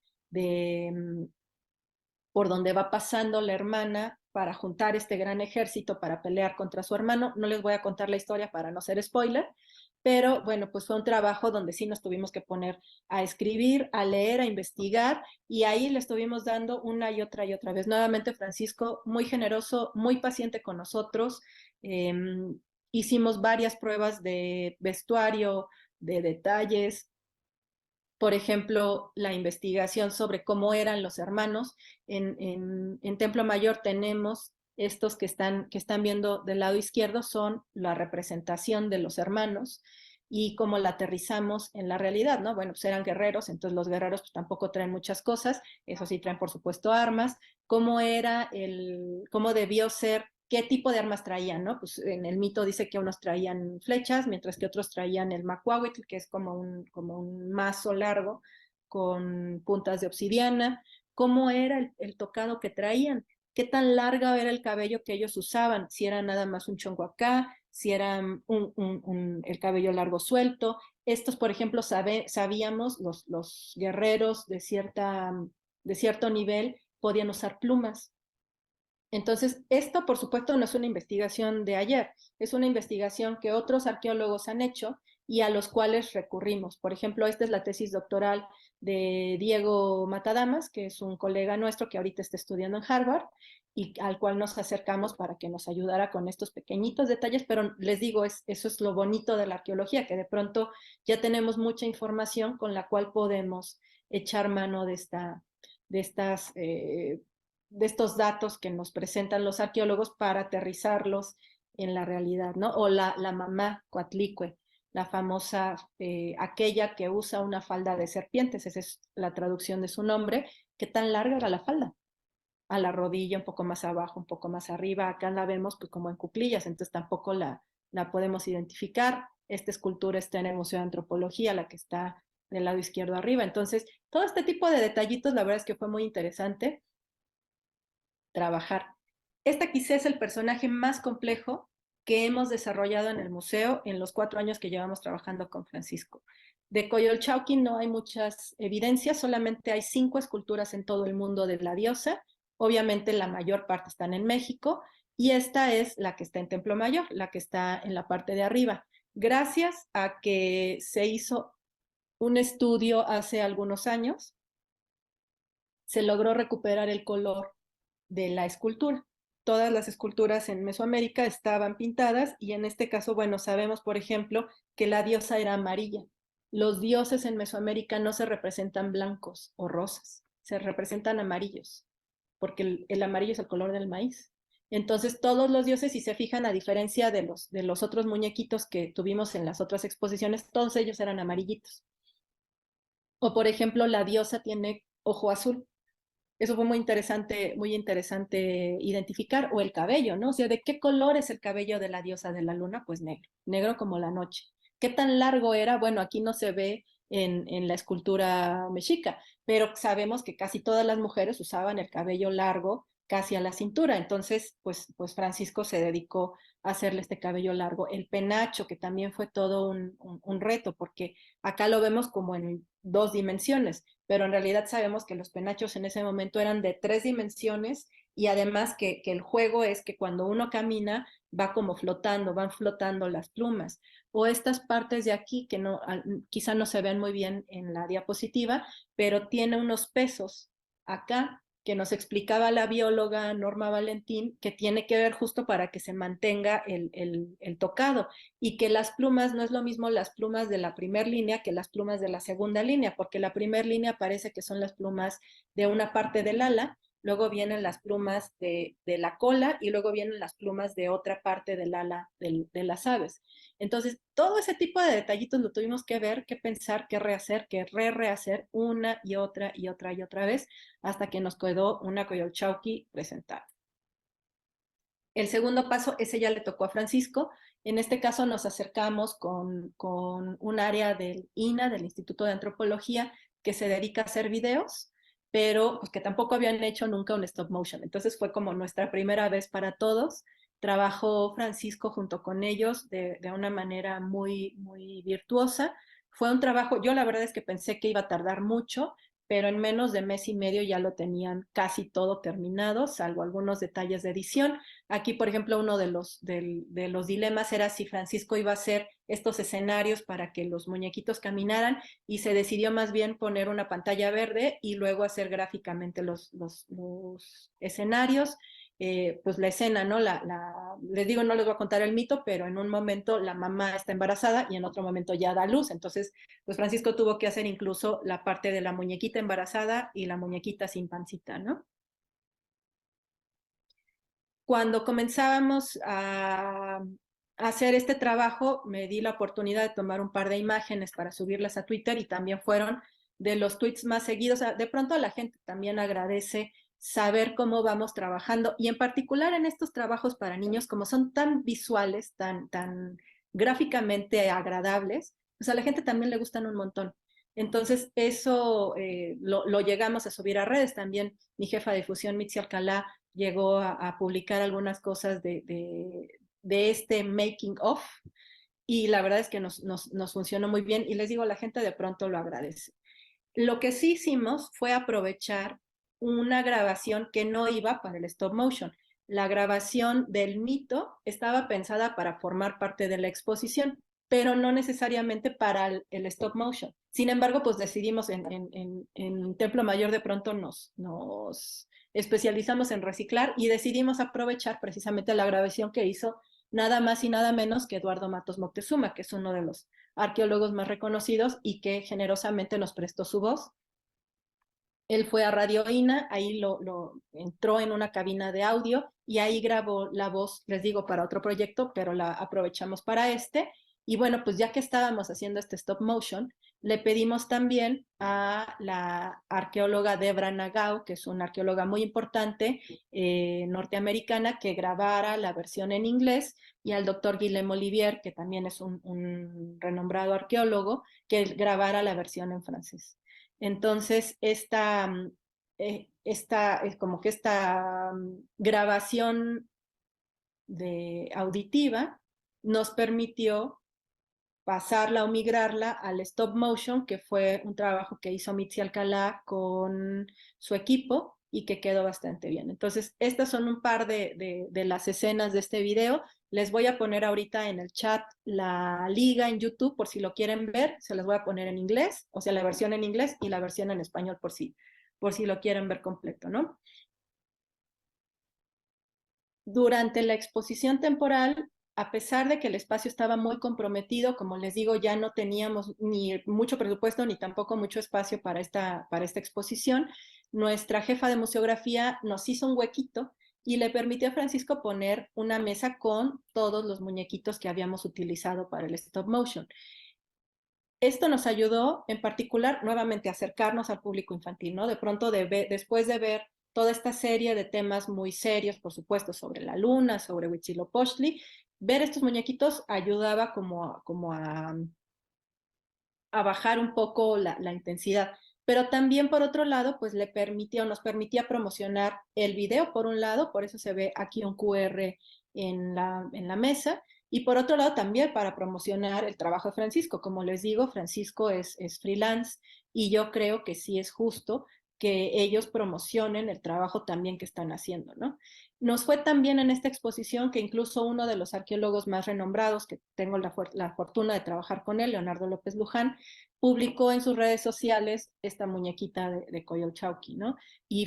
por donde va pasando la hermana para juntar este gran ejército para pelear contra su hermano. No les voy a contar la historia para no ser spoiler, pero bueno, pues fue un trabajo donde sí nos tuvimos que poner a escribir, a leer, a investigar, y ahí le estuvimos dando una y otra vez. Nuevamente Francisco, muy generoso, muy paciente con nosotros, y Hicimos varias pruebas de vestuario, de detalles. Por ejemplo, la investigación sobre cómo eran los hermanos. En Templo Mayor tenemos estos que están viendo del lado izquierdo, son la representación de los hermanos y cómo la aterrizamos en la realidad, ¿no? Bueno, pues eran guerreros, entonces los guerreros pues, tampoco traen muchas cosas, eso sí traen por supuesto armas. Cómo debió ser, qué tipo de armas traían, ¿no? Pues en el mito dice que unos traían flechas, mientras que otros traían el macuahuitl, que es como un mazo largo con puntas de obsidiana. Cómo era el tocado que traían, qué tan larga era el cabello que ellos usaban, si era nada más un chongo acá, si era el cabello largo suelto. Estos, por ejemplo, sabíamos, los guerreros de cierto nivel podían usar plumas. Entonces, esto, por supuesto, no es una investigación de ayer, es una investigación que otros arqueólogos han hecho y a los cuales recurrimos. Por ejemplo, esta es la tesis doctoral de Diego Matadamas, que es un colega nuestro que ahorita está estudiando en Harvard y al cual nos acercamos para que nos ayudara con estos pequeñitos detalles, pero les digo, eso es lo bonito de la arqueología, que de pronto ya tenemos mucha información con la cual podemos echar mano de estos datos que nos presentan los arqueólogos para aterrizarlos en la realidad, ¿no? O la mamá Coatlicue, la famosa, aquella que usa una falda de serpientes, esa es la traducción de su nombre. ¿Qué tan larga era la falda? A la rodilla, un poco más abajo, un poco más arriba. Acá la vemos pues, como en cuclillas, entonces tampoco la podemos identificar. Esta escultura está en el Museo de Antropología, la que está del lado izquierdo arriba. Entonces, todo este tipo de detallitos, la verdad es que fue muy interesante trabajar. Este quizás es el personaje más complejo que hemos desarrollado en el museo en los 4 años que llevamos trabajando con Francisco. De Coyolxauhqui no hay muchas evidencias, solamente hay 5 esculturas en todo el mundo de la diosa. Obviamente la mayor parte están en México y esta es la que está en Templo Mayor, la que está en la parte de arriba. Gracias a que se hizo un estudio hace algunos años, se logró recuperar el color de la escultura. Todas las esculturas en Mesoamérica estaban pintadas y en este caso, bueno, sabemos, por ejemplo, que la diosa era amarilla. Los dioses en Mesoamérica no se representan blancos o rosas, se representan amarillos, porque el amarillo es el color del maíz. Entonces, todos los dioses, si se fijan, a diferencia de los otros muñequitos que tuvimos en las otras exposiciones, todos ellos eran amarillitos. O, por ejemplo, la diosa tiene ojo azul. Eso fue muy interesante identificar. O el cabello, ¿no? O sea, ¿de qué color es el cabello de la diosa de la luna? Pues negro, negro como la noche. ¿Qué tan largo era? Bueno, aquí no se ve en la escultura mexica, pero sabemos que casi todas las mujeres usaban el cabello largo casi a la cintura. Entonces, pues Francisco se dedicó a hacerle este cabello largo. El penacho, que también fue todo un reto, porque acá lo vemos como en 2 dimensiones, pero en realidad sabemos que los penachos en ese momento eran de 3 dimensiones y además que el juego es que cuando uno camina va como flotando, van flotando las plumas. O estas partes de aquí que quizá no se ven muy bien en la diapositiva, pero tiene unos pesos acá que nos explicaba la bióloga Norma Valentín, que tiene que ver justo para que se mantenga el tocado y que las plumas no es lo mismo las plumas de la primera línea que las plumas de la segunda línea, porque la primera línea parece que son las plumas de una parte del ala, luego vienen las plumas de la cola y luego vienen las plumas de otra parte del ala de las aves. Entonces, todo ese tipo de detallitos lo tuvimos que ver, que pensar, que rehacer, que rehacer una y otra y otra y otra vez hasta que nos quedó una Coyolxauhqui presentada. El segundo paso, ese ya le tocó a Francisco. En este caso nos acercamos con un área del INA, del Instituto de Antropología, que se dedica a hacer videos, pero pues, que tampoco habían hecho nunca un stop motion. Entonces fue como nuestra primera vez para todos. Trabajó Francisco junto con ellos de una manera muy, muy virtuosa. Fue un trabajo, yo la verdad es que pensé que iba a tardar mucho, pero en menos de mes y medio ya lo tenían casi todo terminado, salvo algunos detalles de edición. Aquí, por ejemplo, uno de los dilemas era si Francisco iba a hacer estos escenarios para que los muñequitos caminaran y se decidió más bien poner una pantalla verde y luego hacer gráficamente los escenarios. pues la escena, ¿no? Les digo, no les voy a contar el mito, pero en un momento la mamá está embarazada y en otro momento ya da luz. Entonces, pues Francisco tuvo que hacer incluso la parte de la muñequita embarazada y la muñequita sin pancita, ¿no? Cuando comenzábamos a hacer este trabajo, me di la oportunidad de tomar un par de imágenes para subirlas a Twitter y también fueron de los tweets más seguidos. De pronto a la gente también agradece saber cómo vamos trabajando y en particular en estos trabajos para niños, como son tan visuales, tan gráficamente agradables, pues a la gente también le gustan un montón. Entonces eso lo llegamos a subir a redes. También mi jefa de difusión, Mitzi Alcalá, llegó a publicar algunas cosas de este making of y la verdad es que nos funcionó muy bien y les digo, la gente de pronto lo agradece. Lo que sí hicimos fue aprovechar una grabación que no iba para el stop motion. La grabación del mito estaba pensada para formar parte de la exposición, pero no necesariamente para el stop motion. Sin embargo, pues decidimos en Templo Mayor de pronto nos especializamos en reciclar y decidimos aprovechar precisamente la grabación que hizo nada más y nada menos que Eduardo Matos Moctezuma, que es uno de los arqueólogos más reconocidos y que generosamente nos prestó su voz. Él fue a Radio INA, ahí entró en una cabina de audio y ahí grabó la voz, les digo, para otro proyecto, pero la aprovechamos para este. Y bueno, pues ya que estábamos haciendo este stop motion, le pedimos también a la arqueóloga Debra Nagao, que es una arqueóloga muy importante norteamericana, que grabara la versión en inglés, y al doctor Guillem Olivier, que también es un renombrado arqueólogo, que grabara la versión en francés. Entonces, esta grabación auditiva nos permitió pasarla o migrarla al stop motion, que fue un trabajo que hizo Mitzi Alcalá con su equipo y que quedó bastante bien. Entonces, estas son un par de las escenas de este video. Les voy a poner ahorita en el chat la liga en YouTube por si lo quieren ver. Se las voy a poner en inglés, o sea, la versión en inglés y la versión en español por si lo quieren ver completo, ¿no? Durante la exposición temporal, a pesar de que el espacio estaba muy comprometido, como les digo, ya no teníamos ni mucho presupuesto ni tampoco mucho espacio para esta exposición, nuestra jefa de museografía nos hizo un huequito y le permitió a Francisco poner una mesa con todos los muñequitos que habíamos utilizado para el stop motion. Esto nos ayudó en particular nuevamente a acercarnos al público infantil, ¿no? De pronto, después de ver toda esta serie de temas muy serios, por supuesto, sobre la luna, sobre Huitzilopochtli, ver estos muñequitos ayudaba como a bajar un poco la intensidad. Pero también, por otro lado, pues nos permitía promocionar el video, por un lado, por eso se ve aquí un QR en la mesa, y por otro lado también para promocionar el trabajo de Francisco. Como les digo, Francisco es freelance y yo creo que sí es justo que ellos promocionen el trabajo también que están haciendo, ¿no? Nos fue también en esta exposición que incluso uno de los arqueólogos más renombrados, que tengo la fortuna de trabajar con él, Leonardo López Luján, publicó en sus redes sociales esta muñequita de Coyolxauhqui, ¿no? Y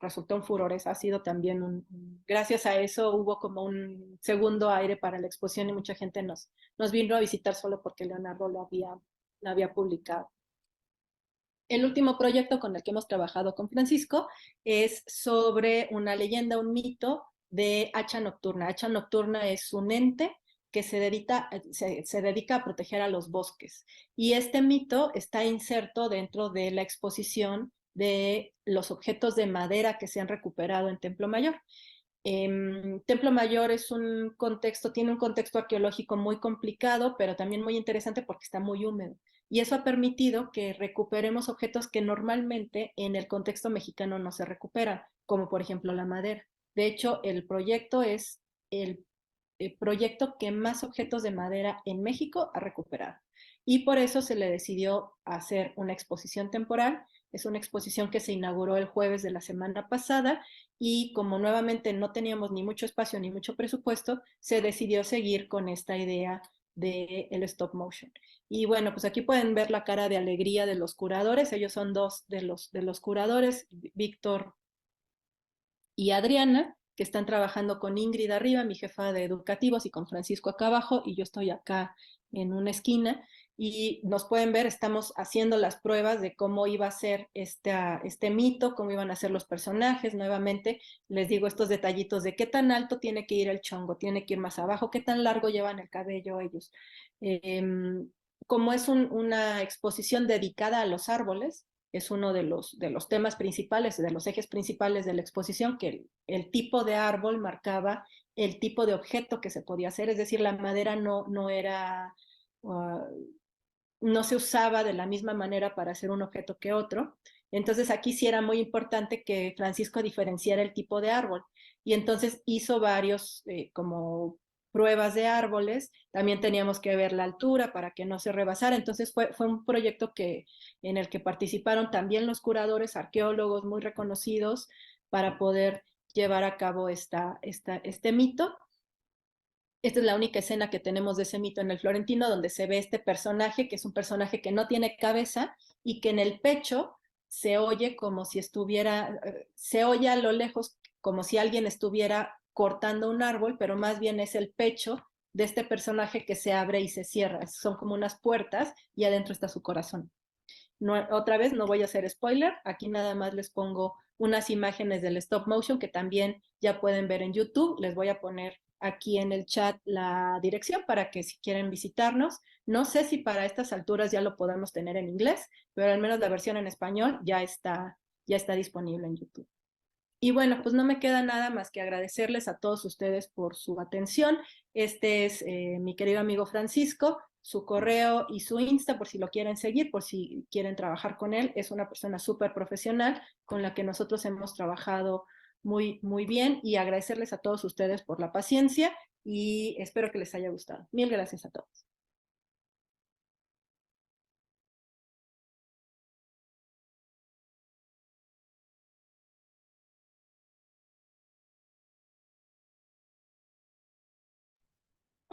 resultó un furor, ha sido también gracias a eso hubo como un segundo aire para la exposición y mucha gente nos vino a visitar solo porque Leonardo lo había publicado. El último proyecto con el que hemos trabajado con Francisco es sobre una leyenda, un mito de Hacha Nocturna. Hacha Nocturna es un ente que se dedica a proteger a los bosques. Y este mito está inserto dentro de la exposición de los objetos de madera que se han recuperado en Templo Mayor. Templo Mayor tiene un contexto arqueológico muy complicado, pero también muy interesante porque está muy húmedo. Y eso ha permitido que recuperemos objetos que normalmente en el contexto mexicano no se recuperan, como por ejemplo la madera. De hecho, el proyecto es el proyecto que más objetos de madera en México ha recuperado. Y por eso se le decidió hacer una exposición temporal. Es una exposición que se inauguró el jueves de la semana pasada y como nuevamente no teníamos ni mucho espacio ni mucho presupuesto, se decidió seguir con esta idea del stop motion. Y bueno, pues aquí pueden ver la cara de alegría de los curadores. Ellos son dos de los curadores, Víctor y Adriana, que están trabajando con Ingrid arriba, mi jefa de educativos, y con Francisco acá abajo, y yo estoy acá en una esquina. Y nos pueden ver, estamos haciendo las pruebas de cómo iba a ser este mito, cómo iban a ser los personajes. Nuevamente les digo estos detallitos de qué tan alto tiene que ir el chongo, tiene que ir más abajo, qué tan largo llevan el cabello ellos. Como es una exposición dedicada a los árboles, es uno de los temas principales, de los ejes principales de la exposición, que el tipo de árbol marcaba el tipo de objeto que se podía hacer, es decir, la madera no era... no se usaba de la misma manera para hacer un objeto que otro. Entonces aquí sí era muy importante que Francisco diferenciara el tipo de árbol. Y entonces hizo varios como pruebas de árboles. También teníamos que ver la altura para que no se rebasara. Entonces fue un proyecto en el que participaron también los curadores, arqueólogos muy reconocidos, para poder llevar a cabo este mito. Esta es la única escena que tenemos de ese mito en el Florentino, donde se ve este personaje, que es un personaje que no tiene cabeza y que en el pecho se oye como si estuviera, se oye a lo lejos como si alguien estuviera cortando un árbol, pero más bien es el pecho de este personaje que se abre y se cierra. Son como unas puertas y adentro está su corazón. No, otra vez no voy a hacer spoiler, aquí nada más les pongo unas imágenes del stop motion que también ya pueden ver en YouTube. Les voy a poner aquí en el chat la dirección para que si quieren visitarnos. No sé si para estas alturas ya lo podemos tener en inglés, pero al menos la versión en español ya está disponible en YouTube. Y bueno, pues no me queda nada más que agradecerles a todos ustedes por su atención. Este es mi querido amigo Francisco, su correo y su Insta por si lo quieren seguir, por si quieren trabajar con él. Es una persona súper profesional con la que nosotros hemos trabajado muy, muy bien, y agradecerles a todos ustedes por la paciencia y espero que les haya gustado. Mil gracias a todos.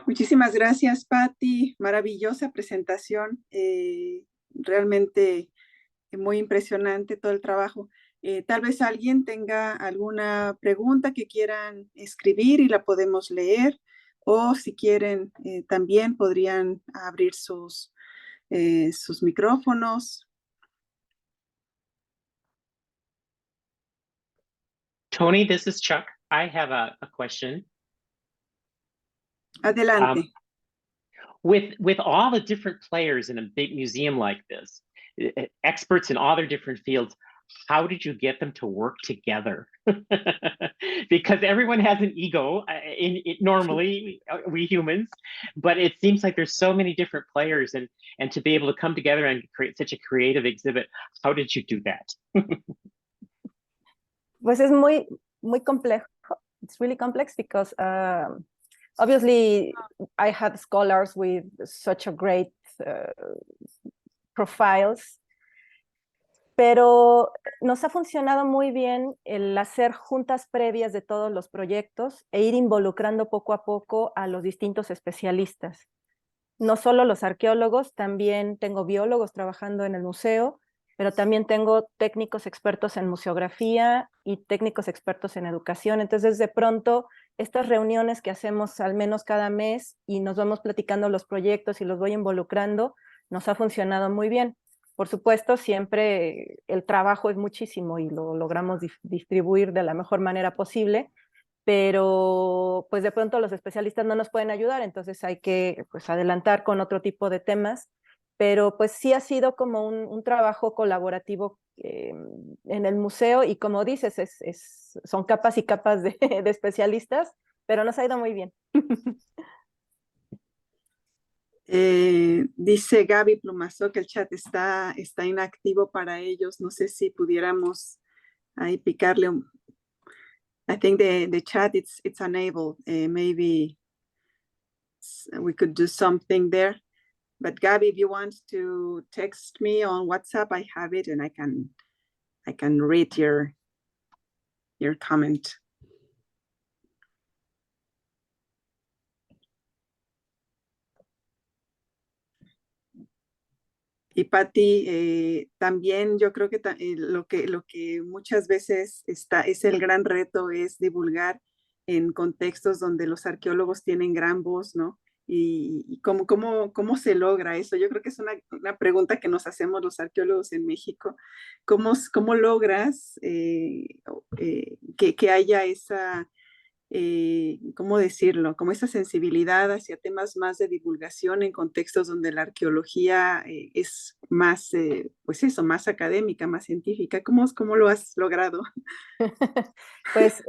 Muchísimas gracias, Patti. Maravillosa presentación. Realmente muy impresionante todo el trabajo. Tal vez alguien tenga alguna pregunta que quieran escribir y la podemos leer, o si quieren también podrían abrir sus micrófonos. Tony, this is Chuck. I have a question. Adelante. With all the different players in a big museum like this, experts in all their different fields, how did you get them to work together? Because everyone has an ego normally, we humans, but it seems like there's so many different players, and to be able to come together and create such a creative exhibit, how did you do that? Pues es muy complejo. It's really complex because obviously I had scholars with such a great profiles, pero nos ha funcionado muy bien el hacer juntas previas de todos los proyectos e ir involucrando poco a poco a los distintos especialistas. No solo los arqueólogos, también tengo biólogos trabajando en el museo, pero también tengo técnicos expertos en museografía y técnicos expertos en educación. Entonces, de pronto, estas reuniones que hacemos al menos cada mes y nos vamos platicando los proyectos y los voy involucrando, nos ha funcionado muy bien. Por supuesto, siempre el trabajo es muchísimo y lo logramos distribuir de la mejor manera posible, pero pues de pronto los especialistas no nos pueden ayudar, entonces hay que pues adelantar con otro tipo de temas, pero pues sí ha sido como un trabajo colaborativo en el museo, y como dices, son capas y capas de especialistas, pero nos ha ido muy bien. Dice Gaby Plumazo que el chat está inactivo para ellos. No sé si pudiéramos ahí picarle. I think the chat it's unable. Maybe we could do something there. But Gaby, if you want to text me on WhatsApp, I have it and I can read your comment. Y Patti, también yo creo que lo que muchas veces es el gran reto es divulgar en contextos donde los arqueólogos tienen gran voz, ¿no? Y cómo se logra eso. Yo creo que es una pregunta que nos hacemos los arqueólogos en México. ¿Cómo logras que haya esa, ¿cómo decirlo? Como esa sensibilidad hacia temas más de divulgación en contextos donde la arqueología es más, pues eso, más académica, más científica. ¿Cómo lo has logrado? Pues,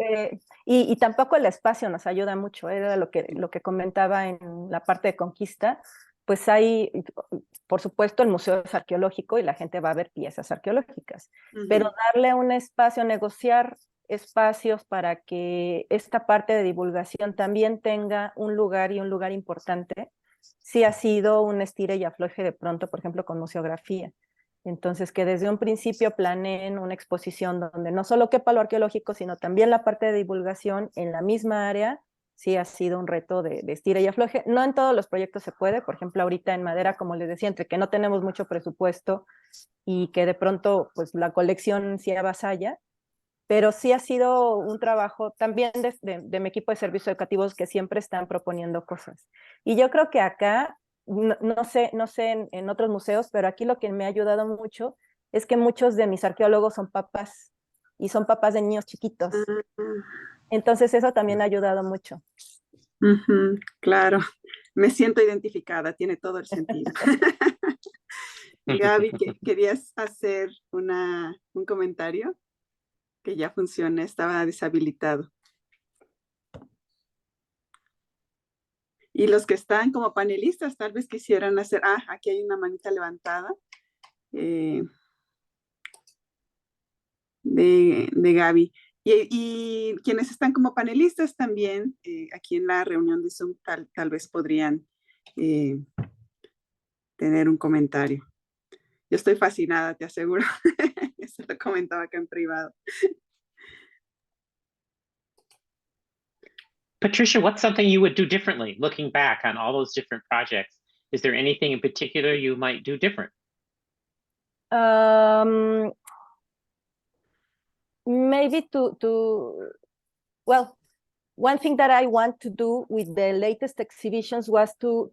y tampoco el espacio nos ayuda mucho, era lo que comentaba en la parte de conquista. Pues hay, por supuesto, el museo es arqueológico y la gente va a ver piezas arqueológicas, pero darle un espacio, negociar espacios para que esta parte de divulgación también tenga un lugar, y un lugar importante, sí ha sido un estire y afloje de pronto, por ejemplo, con museografía. Entonces, que desde un principio planeen una exposición donde no solo quepa lo arqueológico, sino también la parte de divulgación en la misma área, sí ha sido un reto de estira y afloje. No en todos los proyectos se puede, por ejemplo, ahorita en Madera, como les decía, entre que no tenemos mucho presupuesto y que de pronto pues la colección sí avasalla, pero sí ha sido un trabajo también de mi equipo de servicios educativos que siempre están proponiendo cosas. Y yo creo que acá, no sé en otros museos, pero aquí lo que me ha ayudado mucho es que muchos de mis arqueólogos son papás, y son papás de niños chiquitos. Entonces eso también ha ayudado mucho. Claro, me siento identificada, tiene todo el sentido. Gaby, ¿querías hacer un comentario? Que ya funciona, estaba deshabilitado. Y los que están como panelistas tal vez quisieran hacer, aquí hay una manita levantada de Gaby. Y quienes están como panelistas también aquí en la reunión de Zoom tal vez podrían tener un comentario. Yo estoy fascinada, te aseguro. Eso lo comentaba acá en privado. Patricia, what's something you would do differently looking back on all those different projects? Is there anything in particular you might do different? Maybe well, one thing that I want to do with the latest exhibitions was to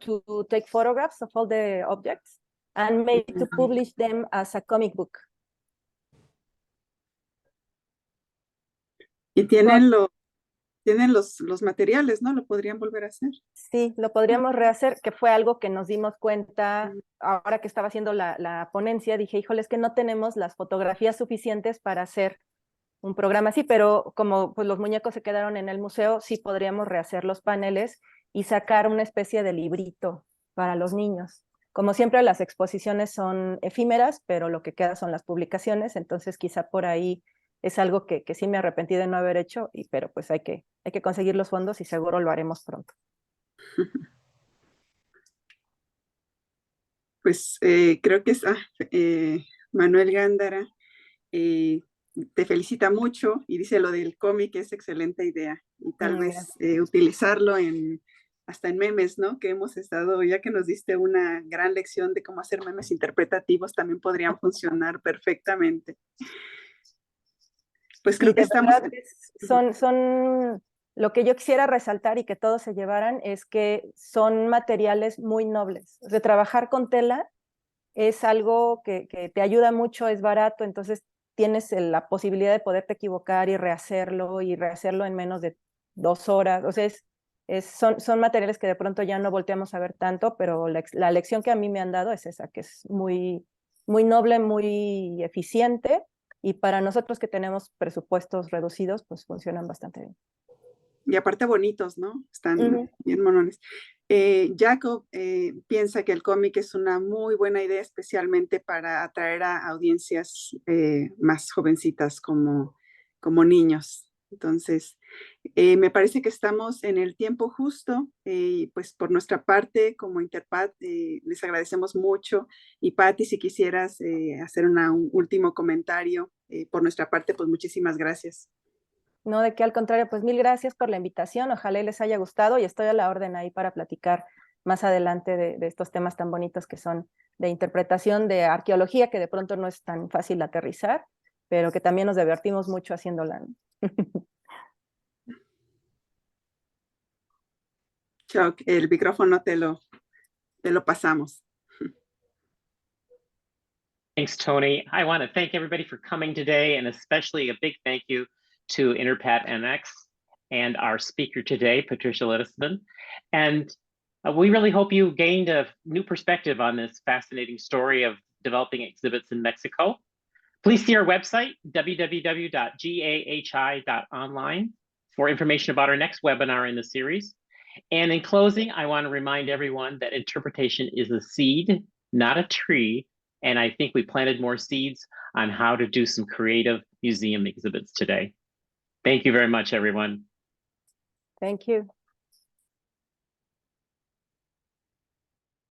take photographs of all the objects and maybe to publish them as a comic book. Y tienen los materiales, ¿no? Lo podrían volver a hacer. Sí, lo podríamos rehacer, que fue algo que nos dimos cuenta ahora que estaba haciendo la ponencia. Dije, híjole, es que no tenemos las fotografías suficientes para hacer un programa así, pero como pues los muñecos se quedaron en el museo, sí podríamos rehacer los paneles y sacar una especie de librito para los niños. Como siempre, las exposiciones son efímeras, pero lo que queda son las publicaciones, entonces quizá por ahí es algo que sí me arrepentí de no haber hecho, pero pues hay que conseguir los fondos y seguro lo haremos pronto. Pues creo que Manuel Gándara te felicita mucho y dice lo del cómic es excelente idea y tal vez utilizarlo hasta en memes, ¿no? Que hemos estado, ya que nos diste una gran lección de cómo hacer memes interpretativos, también podrían funcionar perfectamente. Pues creo que estamos... Son lo que yo quisiera resaltar y que todos se llevaran es que son materiales muy nobles. O sea, trabajar con tela es algo que te ayuda mucho, es barato, entonces tienes la posibilidad de poderte equivocar y rehacerlo en menos de 2 horas. O sea, son materiales que de pronto ya no volteamos a ver tanto, pero la lección que a mí me han dado es esa, que es muy, muy noble, muy eficiente, y para nosotros que tenemos presupuestos reducidos, pues funcionan bastante bien. Y aparte bonitos, ¿no? Están bien monones. Jacob piensa que el cómic es una muy buena idea, especialmente para atraer a audiencias más jovencitas como niños. Entonces, me parece que estamos en el tiempo justo. Pues por nuestra parte, como Interpat, les agradecemos mucho. Y Patti, si quisieras hacer un último comentario por nuestra parte, pues muchísimas gracias. No, de qué, al contrario, pues 1000 gracias por la invitación, ojalá les haya gustado y estoy a la orden ahí para platicar más adelante de estos temas tan bonitos que son de interpretación, de arqueología, que de pronto no es tan fácil aterrizar, pero que también nos divertimos mucho haciéndola. Chuck, el micrófono te lo pasamos. Thanks, Tony. I want to thank everybody for coming today, and especially a big thank you to Interpat MX and our speaker today, Patricia Littisman. And we really hope you gained a new perspective on this fascinating story of developing exhibits in Mexico. Please see our website, www.gahi.online, for information about our next webinar in the series. And in closing, I want to remind everyone that interpretation is a seed, not a tree. And I think we planted more seeds on how to do some creative museum exhibits today. Thank you very much, everyone. Thank you.